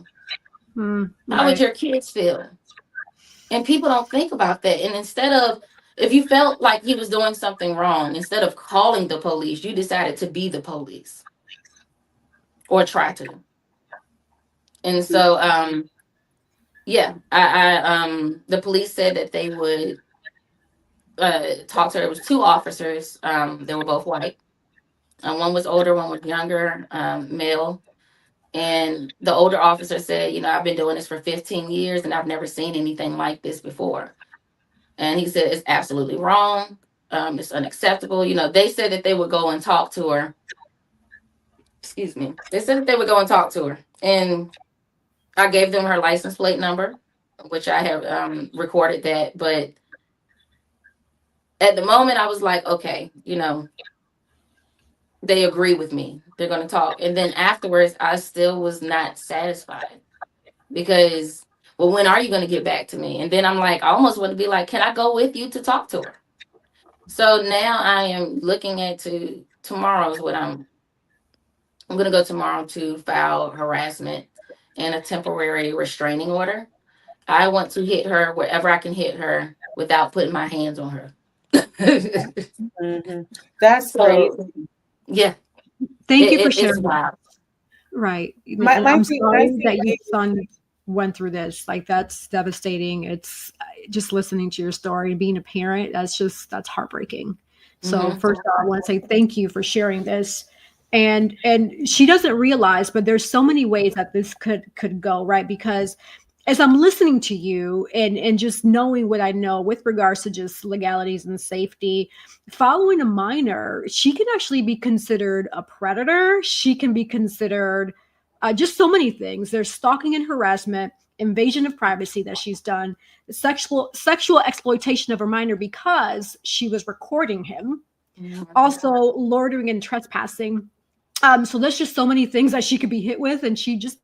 How would your kids feel? And people don't think about that. And instead of, if you felt like he was doing something wrong, instead of calling the police, you decided to be the police, or try to. And so, yeah, the police said that they would talk to her. It was two officers. They were both white. One was older, one was younger, male. And the older officer said, you know, I've been doing this for 15 years and I've never seen anything like this before. And he said, it's absolutely wrong. It's unacceptable. You know, they said that they would go and talk to her. Excuse me. They said that they would go and talk to her. And I gave them her license plate number, which I have recorded that. But at the moment, I was like, okay, you know, they agree with me. They're going to talk. And then afterwards, I still was not satisfied because, well, when are you going to get back to me? And then I'm like, I almost want to be like, can I go with you to talk to her? So now I am looking at tomorrow is what I'm going to go tomorrow to file harassment and a temporary restraining order. I want to hit her wherever I can hit her without putting my hands on her. That's great. Yeah. Thank you for sharing. Wild. Right. I'm sorry that your son went through this. Like, that's devastating. It's just listening to your story and being a parent. That's heartbreaking. So first off, I want to say thank you for sharing this. And she doesn't realize, but there's so many ways that this could go, right? Because as I'm listening to you and just knowing what I know with regards to just legalities and safety, following a minor, she can actually be considered a predator. She can be considered just so many things. There's stalking and harassment, invasion of privacy that she's done, sexual exploitation of a minor because she was recording him, also loitering and trespassing. So there's just so many things that she could be hit with, and she just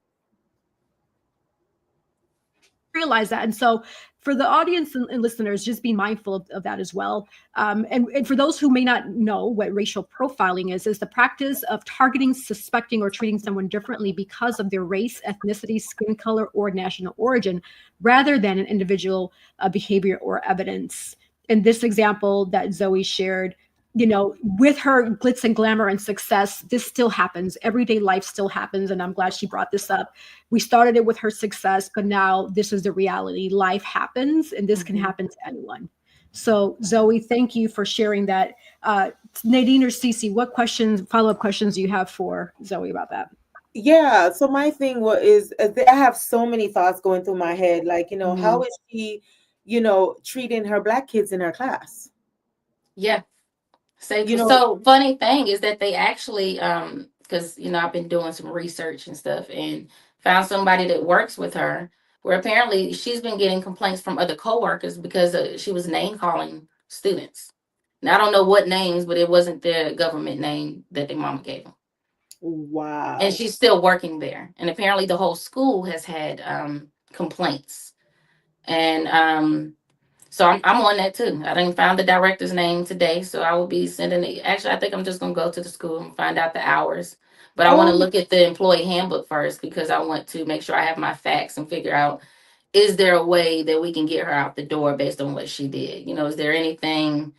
realize that. And so for the audience and listeners, just be mindful of that as well. And for those who may not know what racial profiling is the practice of targeting, suspecting, or treating someone differently because of their race, ethnicity, skin color, or national origin, rather than an individual behavior or evidence. In this example that Zoe shared, you know, with her glitz and glamour and success, this still happens. Everyday life still happens. And I'm glad she brought this up. We started it with her success, but now this is the reality. Life happens, and this can happen to anyone. So Zoe, thank you for sharing that. Nadine or Cece, what follow-up questions do you have for Zoe about that? Yeah. So my thing is I have so many thoughts going through my head. Like, you know, how is she, you know, treating her Black kids in her class? Yeah. So funny thing is that they actually, because, you know, I've been doing some research and stuff and found somebody that works with her where apparently she's been getting complaints from other coworkers because she was name calling students. Now, I don't know what names, but it wasn't the government name that their mama gave them. Wow. And she's still working there. And apparently the whole school has had complaints. And so I'm on that too. I didn't find the director's name today, so I will be sending it. Actually, I think I'm just gonna go to the school and find out the hours. But I want to Oh, look at the employee handbook first because I want to make sure I have my facts and figure out, is there a way that we can get her out the door based on what she did? You know, is there anything?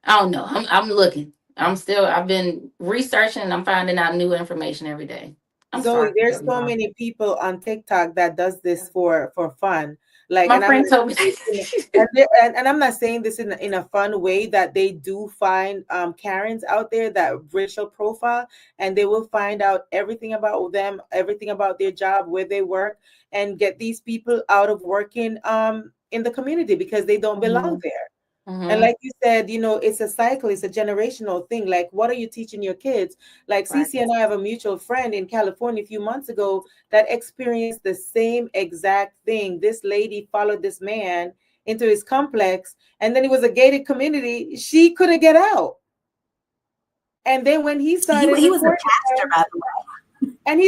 I don't know. I'm looking. I've been researching and I'm finding out new information every day. I'm Zoe, sorry. there's so many people on TikTok that does this for fun. Like, My and I'm friend not told me. saying this and I'm not saying this in a fun way, that they do find Karens out there that racial profile, and they will find out everything about them, everything about their job, where they work, and get these people out of working in the community because they don't belong Mhm, there. And mhm, like you said, it's a cycle, it's a generational thing. Like, what are you teaching your kids? Like, right. Cece and I have a mutual friend in California a few months ago that experienced the same exact thing. This lady followed this man into his complex, and then it was a gated community. She couldn't get out. And then when he started He was a recording pastor, her, by the way. and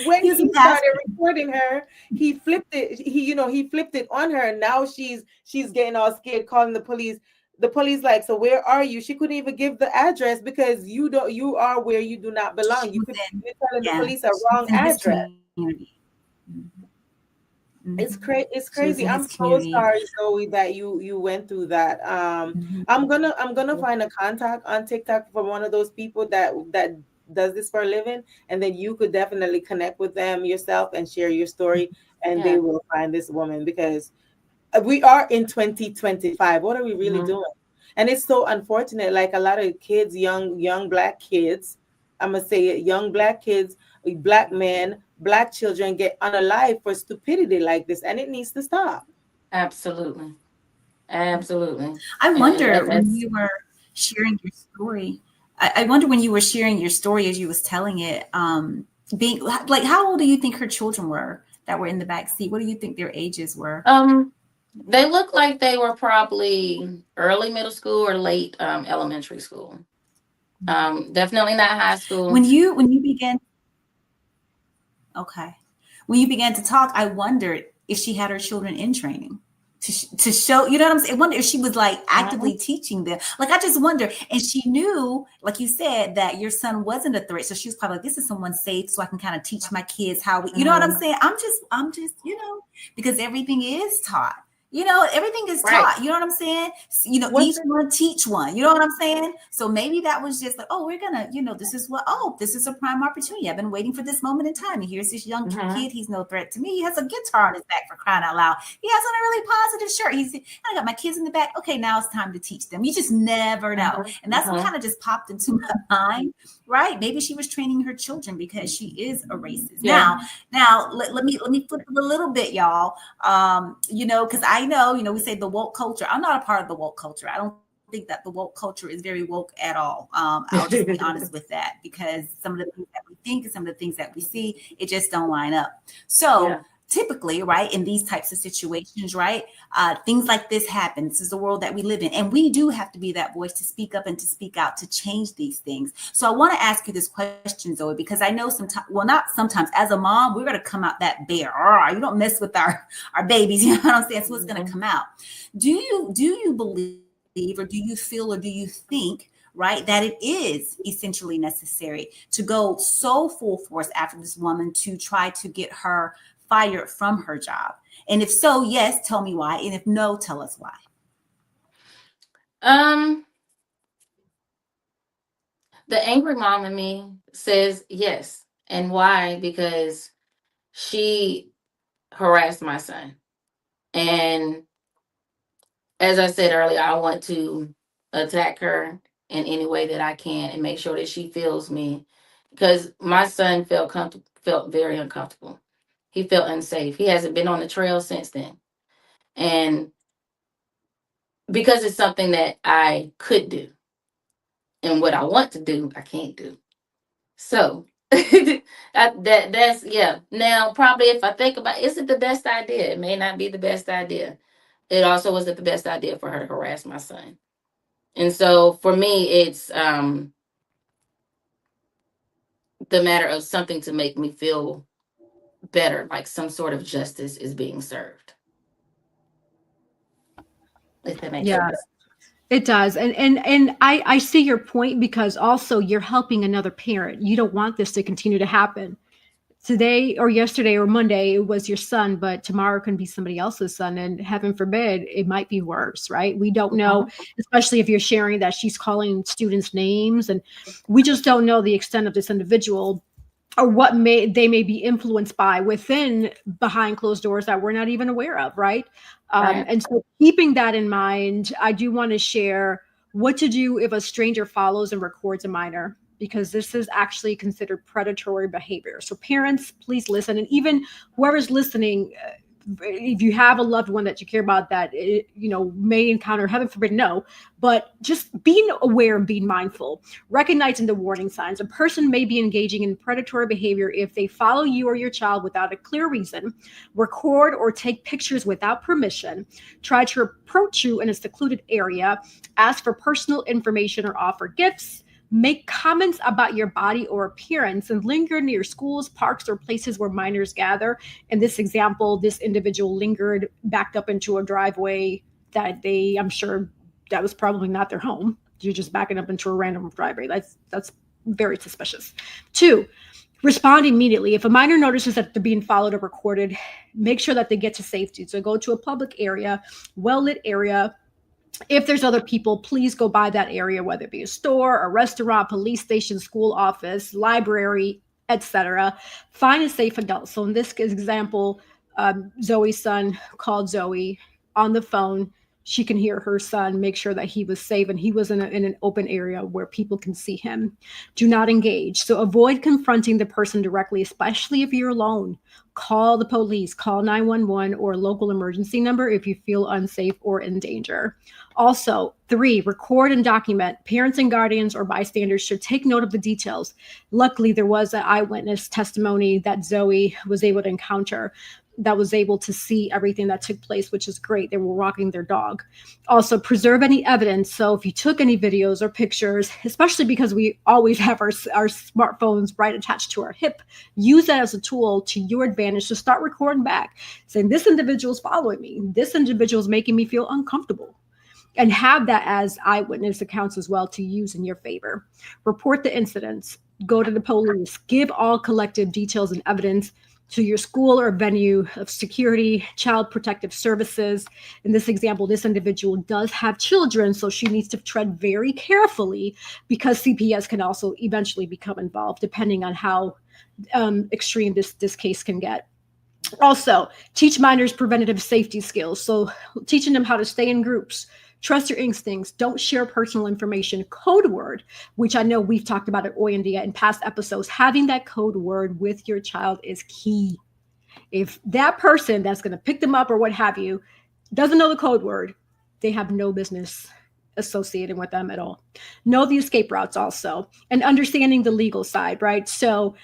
when He was a he started pastor. recording her, he flipped it. He flipped it on her. And now she's getting all scared, calling the police. The police like, so where are you? She couldn't even give the address because you are where you do not belong. She was in, You're telling the yeah, police a she was wrong in his address. community. It's Mhm. it's She was crazy. in I'm his so community. sorry, Zoe, that you went through that. Mhm. I'm gonna find a contact on TikTok for one of those people that does this for a living, and then you could definitely connect with them yourself and share your story, and they Yeah. will find this woman, because we are in 2025. What are we really Mhm. doing? And it's so unfortunate. Like, a lot of kids, young black kids, I'm gonna say it, young black kids, black men, black children get unalive for stupidity like this, and it needs to stop. Absolutely. Absolutely. I And wonder when that's you were sharing your story. I wonder when you were sharing your story as you was telling it. Being like, how old do you think her children were that were in the back seat? What do you think their ages were? they look like they were probably early middle school or late elementary school. Definitely not high school. When you began, okay, when you began to talk, I wondered if she had her children in training to show, you know what I'm saying? I wonder if she was like Mhm. actively teaching them. Like, I just wonder. And she knew, like you said, that your son wasn't a threat. So she was probably like, this is someone safe, so I can kind of teach my kids how we, you know what I'm Mhm. saying? I'm just, because everything is taught. Everything is Right. taught. You know what I'm saying? What's Each one teach one. You know what I'm saying? So maybe that was just like, oh, we're gonna, this is a prime opportunity. I've been waiting for this moment in time. And here's this young Mhm. kid. He's no threat to me. He has a guitar on his back, for crying out loud. He has on a really positive shirt. I got my kids in the back. Okay, now it's time to teach them. You just never know. Mhm. And that's what Mhm. kind of just popped into my mind, right? Maybe she was training her children because she is a racist. Yeah. Now let me flip it a little bit, y'all. Because I know, we say the woke culture. I'm not a part of the woke culture. I don't think that the woke culture is very woke at all. I'll just be honest with that, because some of the things that we think and some of the things that we see, it just don't line up. So Yeah. typically, right, in these types of situations, right, things like this happen. This is the world that we live in, and we do have to be that voice to speak up and to speak out to change these things. So I want to ask you this question, Zoe, because I know sometimes, well, not sometimes, as a mom, we're going to come out that bear. You don't mess with our babies, you know what I'm saying? So it's going to Mhm. come out. Do you believe, or do you feel, or do you think, right, that it is essentially necessary to go so full force after this woman to try to get her fired from her job? And if so, yes, tell me why. And if no, tell us why. Um, the angry mom in me says yes. And why? Because she harassed my son. And as I said earlier, I want to attack her in any way that I can and make sure that she feels me, because my son felt very uncomfortable. He felt unsafe. He hasn't been on the trail since then. And because it's something that I could do and what I want to do, I can't do. So that's yeah. Now, probably if I think about, is it the best idea? It may not be the best idea. It also wasn't the best idea for her to harass my son. And so for me, it's the matter of something to make me feel better, like some sort of justice is being served. If that makes sense. It does. And I see your point, because also you're helping another parent. You don't want this to continue to happen. Today or yesterday or Monday, it was your son, but tomorrow can be somebody else's son. And heaven forbid, it might be worse, right? We don't know, especially if you're sharing that she's calling students names, and we just don't know the extent of this individual, or what they may be influenced by within behind closed doors that we're not even aware of, right? Right. And so keeping that in mind, I do want to share what to do if a stranger follows and records a minor, because this is actually considered predatory behavior. So parents, please listen. And even whoever's listening, if you have a loved one that you care about that, may encounter, heaven forbid, no, but just being aware and being mindful, recognizing the warning signs. A person may be engaging in predatory behavior if they follow you or your child without a clear reason, record or take pictures without permission, try to approach you in a secluded area, ask for personal information or offer gifts, make comments about your body or appearance, and linger near schools, parks, or places where minors gather. In this example, this individual lingered backed up into a driveway that I'm sure that was probably not their home. You're just backing up into a random driveway. That's very suspicious. 2, respond immediately. If a minor notices that they're being followed or recorded, make sure that they get to safety. So go to a public area, well-lit area. If there's other people, please go by that area, whether it be a store, a restaurant, police station, school office, library, etc. Find a safe adult. So in this example, Zoe's son called Zoe on the phone. She can hear her son, make sure that he was safe and he was in an open area where people can see him. Do not engage. So avoid confronting the person directly, especially if you're alone. Call the police, call 911 or a local emergency number if you feel unsafe or in danger. Also, 3, record and document. Parents and guardians or bystanders should take note of the details. Luckily, there was an eyewitness testimony that Zoe was able to encounter, that was able to see everything that took place, which is great. They were walking their dog. Also, preserve any evidence. So if you took any videos or pictures, especially because we always have our smartphones right attached to our hip, use that as a tool to your advantage to start recording back, saying this individual is following me. This individual is making me feel uncomfortable. And have that as eyewitness accounts as well to use in your favor. Report the incidents. Go to the police. Give all collective details and evidence to your school or venue of security, child protective services. In this example, this individual does have children, so she needs to tread very carefully, because CPS can also eventually become involved depending on how extreme this case can get. Also, teach minors preventative safety skills. So teaching them how to stay in groups, trust your instincts, don't share personal information. Code word, which I know we've talked about at Hoy En Día in past episodes, having that code word with your child is key. If that person that's going to pick them up or what have you doesn't know the code word, they have no business associated with them at all. Know the escape routes also, and understanding the legal side, right? So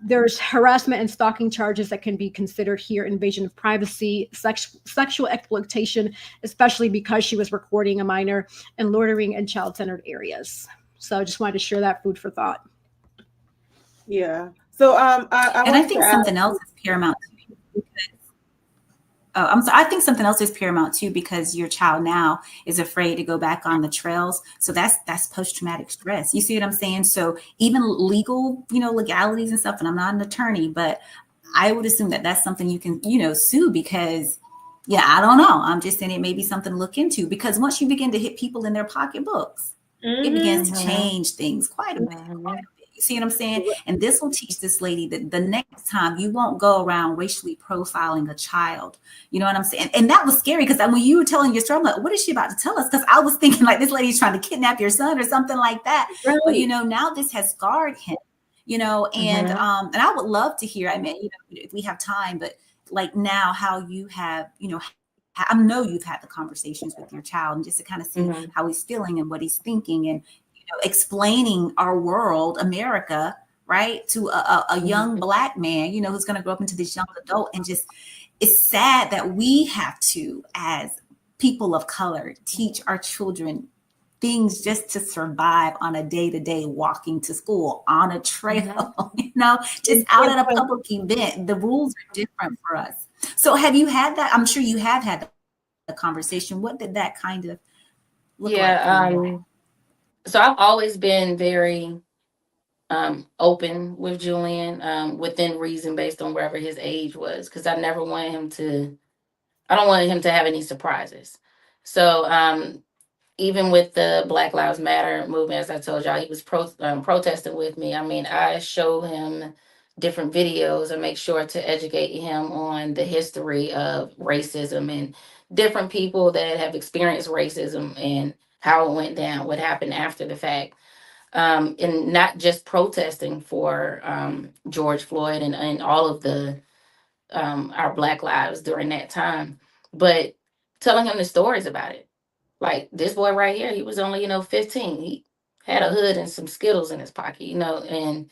there's harassment and stalking charges that can be considered here, invasion of privacy, sexual exploitation, especially because she was recording a minor, and loitering in child-centered areas. So I just wanted to share that food for thought. Yeah. So I think something else is paramount too. I think something else is paramount too, because your child now is afraid to go back on the trails. So that's post-traumatic stress. You see what I'm saying? So even legal, legalities and stuff, and I'm not an attorney, but I would assume that that's something you can, sue, because I don't know. I'm just saying it may be something to look into, because once you begin to hit people in their pocketbooks, it begins to change things quite a bit. You see what I'm saying? And this will teach this lady that the next time you won't go around racially profiling a child. You know what I'm saying? And that was scary, because when you were telling your story, I'm like, what is she about to tell us? Because I was thinking like this lady's trying to kidnap your son or something like that. Right. But, now this has scarred him, and I would love to hear, if we have time, but like now how you have, I know you've had the conversations with your child, and just to kind of see how he's feeling and what he's thinking, and explaining our world, America, right, to a young Black man, who's going to grow up into this young adult. And just, it's sad that we have to, as people of color, teach our children things just to survive on a day-to-day, walking to school, on a trail, you know, just out at a public event. The rules are different for us. So have you had that? I'm sure you have had the conversation. What did that kind of look like for you? So I've always been very open with Julian, within reason, based on wherever his age was, because I never wanted him to, I don't want him to have any surprises. So even with the Black Lives Matter movement, as I told y'all, he was protesting with me. I mean, I show him different videos and make sure to educate him on the history of racism and different people that have experienced racism and how it went down, what happened after the fact. And not just protesting for George Floyd and all of the our Black lives during that time, but telling him the stories about it. Like this boy right here, he was only, 15. He had a hood and some Skittles in his pocket, and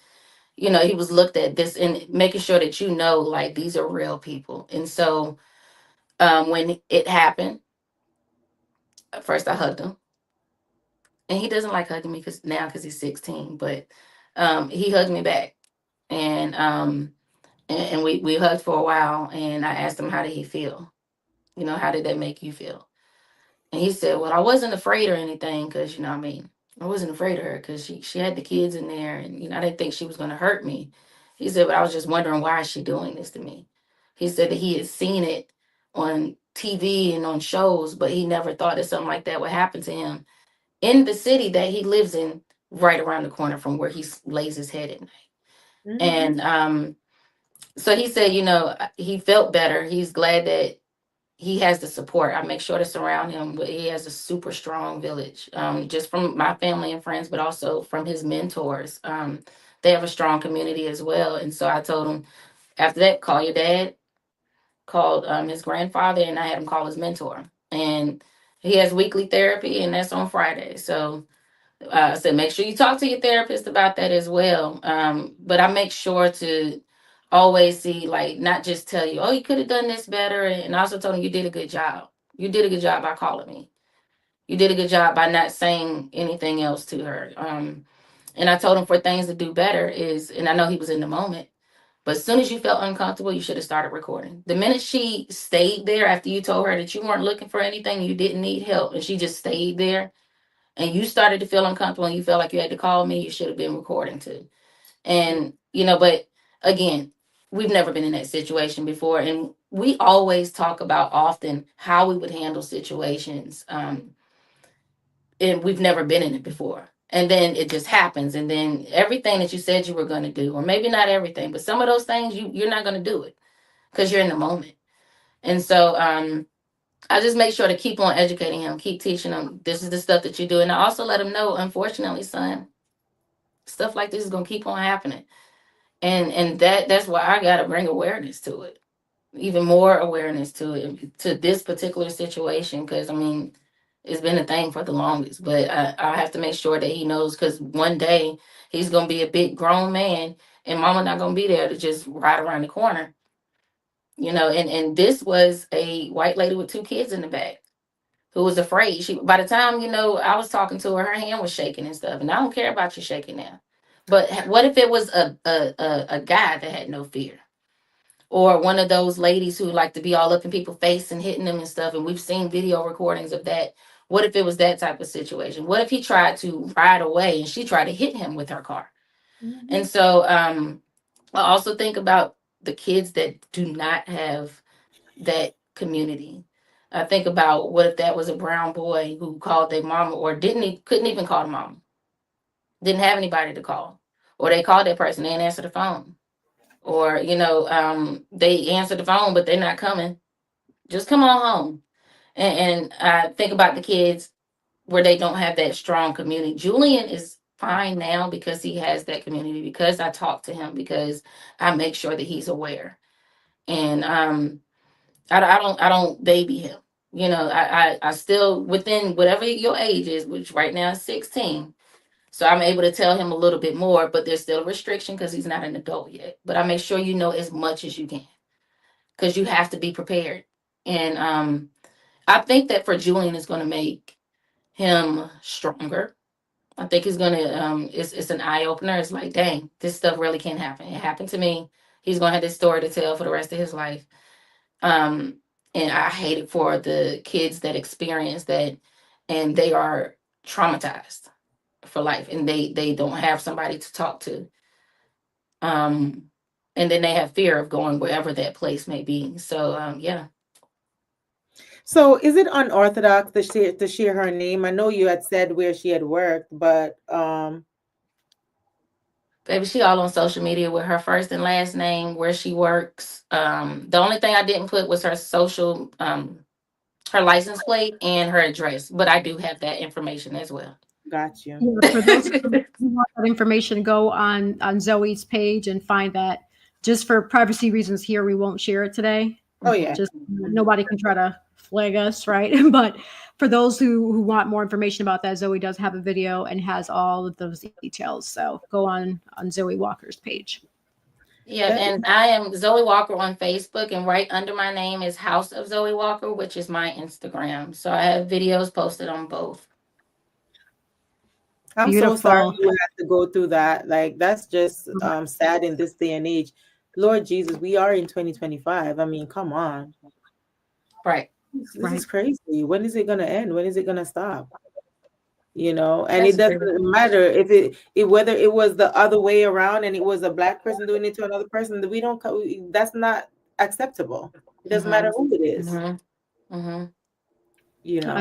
he was looked at this and making sure that like these are real people. And so when it happened, at first I hugged him. And he doesn't like hugging me because he's 16, but he hugged me back. And we hugged for a while, and I asked him, how did he feel? How did that make you feel? And he said, well, I wasn't afraid or anything, because, I wasn't afraid of her because she had the kids in there, and, I didn't think she was going to hurt me. He said, but I was just wondering, why is she doing this to me? He said that he had seen it on TV and on shows, but he never thought that something like that would happen to him in the city that he lives in, right around the corner from where he lays his head at night. Mm-hmm. And so he said, he felt better. He's glad that he has the support. I make sure to surround him, but he has a super strong village, just from my family and friends, but also from his mentors. They have a strong community as well. And so I told him, after that, call your dad, called his grandfather, and I had him call his mentor. And he has weekly therapy, and that's on Friday. So I said, make sure you talk to your therapist about that as well. But I make sure to always see, like, not just tell you, oh, you could have done this better. And I also told him, you did a good job. You did a good job by calling me. You did a good job by not saying anything else to her. And I told him for things to do better and I know he was in the moment, but as soon as you felt uncomfortable, you should have started recording. The minute she stayed there after you told her that you weren't looking for anything, you didn't need help, and she just stayed there, and you started to feel uncomfortable and you felt like you had to call me, you should have been recording too. And, but again, we've never been in that situation before. And we always talk about often how we would handle situations. And we've never been in it before. And then it just happens. And then everything that you said you were going to do, or maybe not everything, but some of those things, you're not going to do it because you're in the moment. And so, I just make sure to keep on educating him, keep teaching him, this is the stuff that you do. And I also let him know, unfortunately, son, stuff like this is going to keep on happening. And that's why I got to bring awareness to it, even more awareness to it, to this particular situation. Because, it's been a thing for the longest. But I have to make sure that he knows, because one day he's going to be a big grown man and mama not going to be there to just ride around the corner. And this was a white lady with 2 kids in the back who was afraid. By the time, I was talking to her, her hand was shaking and stuff. And I don't care about you shaking now. But what if it was a guy that had no fear? Or one of those ladies who like to be all up in people's face and hitting them and stuff. And we've seen video recordings of that. What if it was that type of situation? What if he tried to ride away and she tried to hit him with her car? Mm-hmm. And so I also think about the kids that do not have that community. I think about, what if that was a brown boy who called their mama, or couldn't even call the mama, didn't have anybody to call, or they called that person, they didn't answer the phone, or they answer the phone but they're not coming. Just come on home. And I think about the kids where they don't have that strong community. Julian is fine now because he has that community, because I talk to him, because I make sure that he's aware. And I don't baby him. I still, within whatever your age is, which right now is 16. So I'm able to tell him a little bit more, but there's still a restriction because he's not an adult yet. But I make sure you know as much as you can, because you have to be prepared. And I think that for Julian, it's going to make him stronger. I think it's gonna it's an eye opener. It's like, dang, this stuff really can happen. It happened to me. He's gonna have this story to tell for the rest of his life. Um, and I hate it for the kids that experience that, and they are traumatized for life, and they don't have somebody to talk to. Um, and then they have fear of going wherever that place may be. So yeah. So is it unorthodox to share her name? I know you had said where she had worked, but Baby, she all on social media with her first and last name, where she works. The only thing I didn't put was her social, her license plate and her address, but I do have that information as well. got you. Yeah, for those who want that information, go on Zoe's page and find that. Just for privacy reasons here, we won't share it today. Oh yeah. Just nobody can try to flag us, right? But for those who want more information about that, Zoe does have a video and has all of those details. So go on Zoë Walker's page. Yeah, and I am Zoë Walker on Facebook, and right under my name is House of Zoë Walker, which is my Instagram. So I have videos posted on both. I'm Beautiful. so sorry you have to go through that. Like, that's just sad in this day and age. Lord Jesus, we are in 2025. I mean, come on. Right. This is crazy. When is it going to end? When is it going to stop? You know, and That's it doesn't matter if it whether it was the other way around and it was a Black person doing it to another person. That we don't. That's not acceptable. It doesn't matter who it is. You know,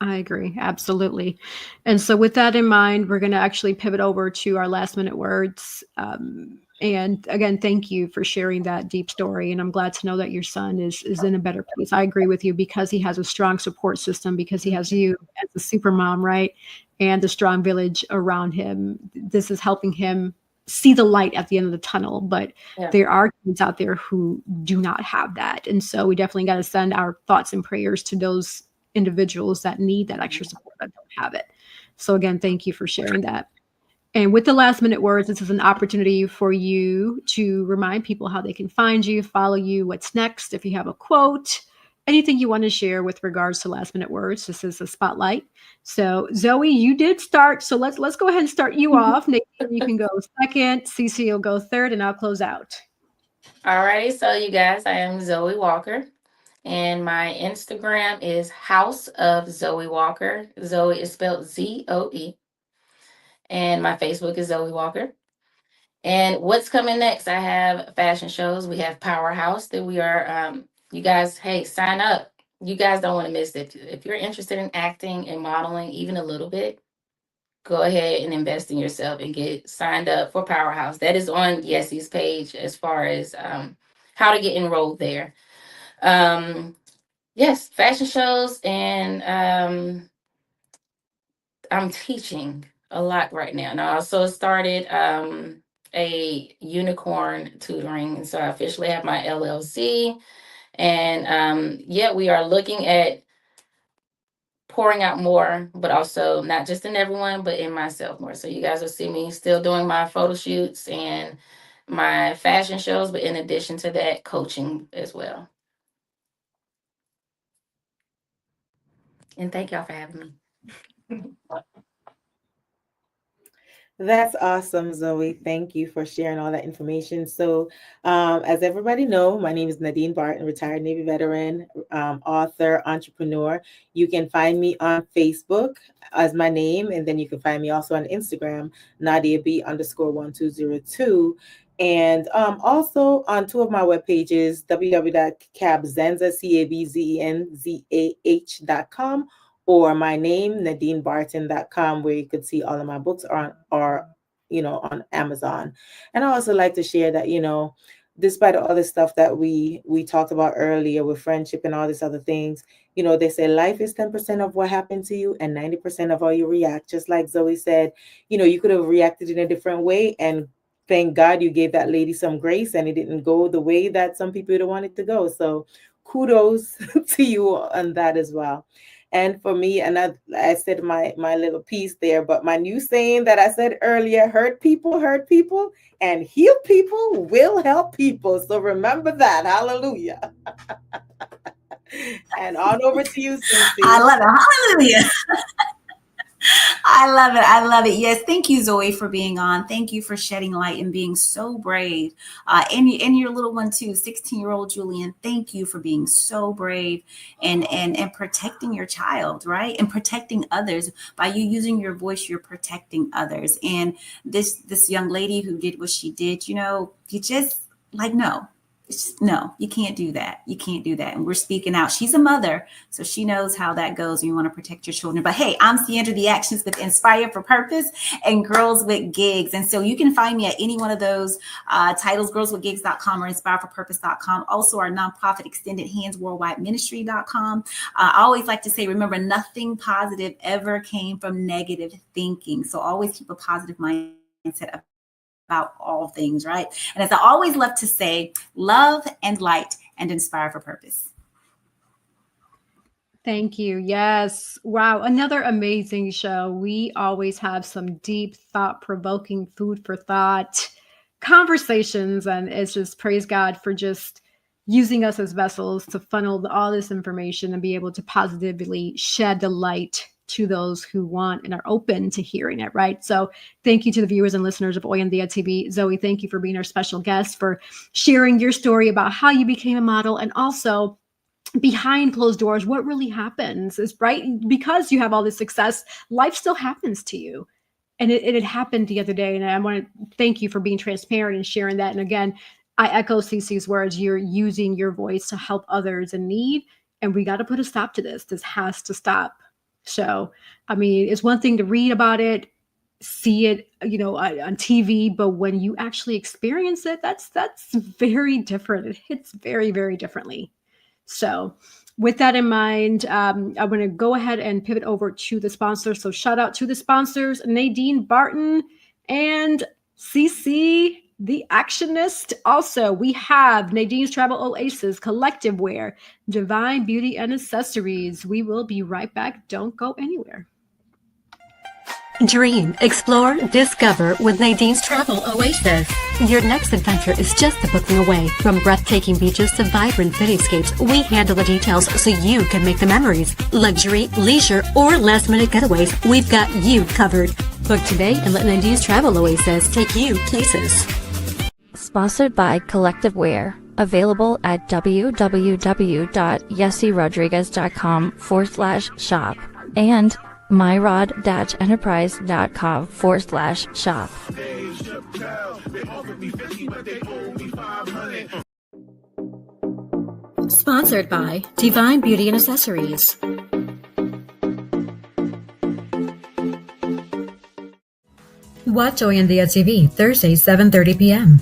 I agree. Absolutely. And so with that in mind, we're going to actually pivot over to our last minute words. And again, thank you for sharing that deep story. And I'm glad to know that your son is in a better place. I agree with you, because he has a strong support system, because he has you as a super mom, right? And a strong village around him. This is helping him see the light at the end of the tunnel. But there are kids out there who do not have that. And so we definitely got to send our thoughts and prayers to those individuals that need that extra support that don't have it. So again, thank you for sharing that. And with the last minute words, this is an opportunity for you to remind people how they can find you, follow you, what's next. If you have a quote, anything you want to share with regards to last minute words, this is a spotlight. So Zoe, you did start. So let's go ahead and start you off. Nadine, you can go second. Cece will go third, and I'll close out. All right. So you guys, I am Zoë Walker. And my Instagram is House of Zoë Walker. Zoe is spelled Zoe. And my Facebook is Zoë Walker. And what's coming next? I have fashion shows. We have Powerhouse that we are, you guys, hey, sign up. You guys don't want to miss it. If you're interested in acting and modeling even a little bit, go ahead and invest in yourself and get signed up for Powerhouse. That is on Yessie's page as far as how to get enrolled there. Yes, fashion shows, and I'm teaching a lot right now. And I also started a unicorn tutoring, and so I officially have my LLC. And we are looking at pouring out more, but also not just in everyone, but in myself more. So you guys will see me still doing my photo shoots and my fashion shows, but in addition to that, coaching as well. And thank y'all for having me. That's awesome, Zoe. Thank you for sharing all that information. So, as everybody know, my name is Nadine Barton, retired Navy veteran, author, entrepreneur. You can find me on Facebook as my name, and then you can find me also on Instagram, NadiaB_1202. And also on two of my web pages, www.cabzenzah.com, or my name, NadineBarton.com, where you could see all of my books are on Amazon. And I also like to share that, despite all the stuff that we talked about earlier with friendship and all these other things, they say life is 10% of what happened to you and 90% of how you react. Just like Zoe said, you could have reacted in a different way, and thank God you gave that lady some grace and it didn't go the way that some people would want it to go. So kudos to you on that as well. And for me, and I said my little piece there, but my new saying that I said earlier, hurt people, and heal people will help people. So remember that. Hallelujah. And on over to you, Cece. I love it. Hallelujah. I love it. I love it. Yes. Thank you, Zoe, for being on. Thank you for shedding light and being so brave. And your little one too, 16-year-old Julian. Thank you for being so brave and protecting your child, right? And protecting others. By you using your voice, you're protecting others. And this young lady who did what she did, you just no. No, you can't do that. You can't do that. And we're speaking out. She's a mother, so she knows how that goes. You want to protect your children. But hey, I'm Sandra, the Actions with Inspire for Purpose and Girls with Gigs. And so you can find me at any one of those titles, girlswithgigs.com or inspireforpurpose.com. Also our nonprofit Extended Hands Worldwide Ministry.com. I always like to say, remember, nothing positive ever came from negative thinking. So always keep a positive mindset about all things, right? And as I always love to say, love and light and inspire for purpose. Thank you. Yes. Wow. Another amazing show. We always have some deep, thought-provoking, food for thought conversations. And it's just praise God for just using us as vessels to funnel all this information and be able to positively shed the light to those who want and are open to hearing it, right? So thank you to the viewers and listeners of Hoy En Día TV. Zoe, thank you for being our special guest, for sharing your story about how you became a model, and also behind closed doors, what really happens is, right, because you have all this success, life still happens to you. And it had happened the other day. And I want to thank you for being transparent and sharing that. And again, I echo Cece's words. You're using your voice to help others in need. And we got to put a stop to this. This has to stop. So, I mean, it's one thing to read about it, see it, on TV, but when you actually experience it, that's very different. It hits very, very differently. So with that in mind, I'm going to go ahead and pivot over to the sponsors. So shout out to the sponsors, Nadine Barton and CC, the Actionist. Also, we have Nadine's Travel Oasis, Collective Wear, Divine Beauty and Accessories. We will be right back. Don't go anywhere. Dream, explore, discover with Nadine's Travel Oasis. Your next adventure is just a booking away. From breathtaking beaches to vibrant cityscapes, we handle the details so you can make the memories. Luxury, leisure, or last-minute getaways, we've got you covered. Book today and let Nadine's Travel Oasis take you places. Sponsored by Collective Wear. Available at www.yessierodriguez.com/shop and myrod-enterprise.com/shop. Sponsored by Divine Beauty and Accessories. Watch Hoy En Día TV, Thursday, 7:30 p.m.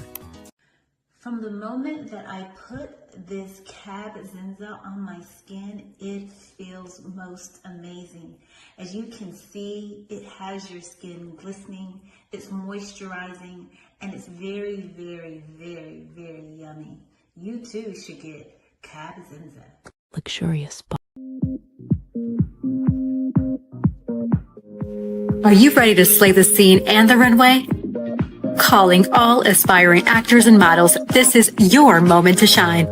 From the moment that I put this Cab Zenza on my skin, it feels most amazing. As you can see, it has your skin glistening, it's moisturizing, and it's very, very, very, very yummy. You too should get Cab Zenza. Luxurious. Are you ready to slay the scene and the runway? Calling all aspiring actors and models, this is your moment to shine.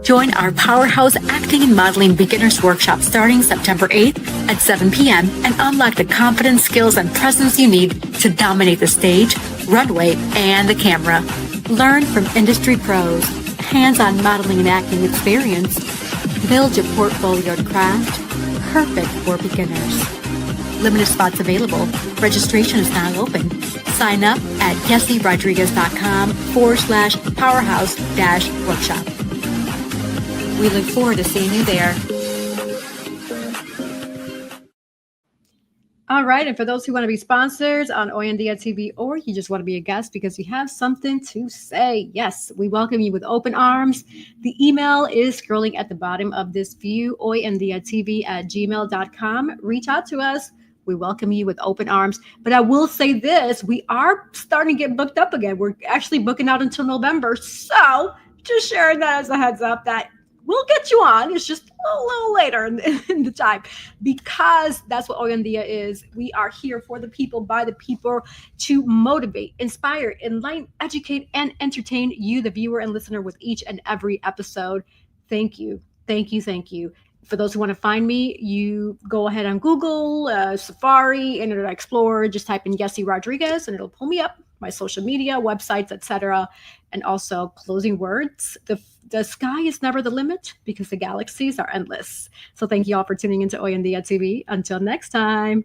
Join our Powerhouse Acting and Modeling Beginners Workshop starting September 8th at 7 p.m. and unlock the confidence, skills, and presence you need to dominate the stage, runway, and the camera. Learn from industry pros, hands-on modeling and acting experience. Build your portfolio to craft, perfect for beginners. Limited spots available. Registration is now open. Sign up at yessierodriguez.com/powerhouse-workshop. We look forward to seeing you there. All right. And for those who want to be sponsors on Hoy En Día TV, or you just want to be a guest because you have something to say, yes, we welcome you with open arms. The email is scrolling at the bottom of this view, hoyendiatv@gmail.com. Reach out to us. We welcome you with open arms. But I will say this, we are starting to get booked up again. We're actually booking out until November. So just sharing that as a heads up that we'll get you on. It's just a little later in the time, because that's what Hoy En Día is. We are here for the people, by the people, to motivate, inspire, enlighten, educate, and entertain you, the viewer and listener, with each and every episode. Thank you. Thank you. Thank you. For those who want to find me, you go ahead on Google, Safari, Internet Explorer, just type in Yessie Rodriguez and it'll pull me up, my social media, websites, etc. And also closing words. The sky is never the limit because the galaxies are endless. So thank you all for tuning into Hoy En Día TV. Until next time.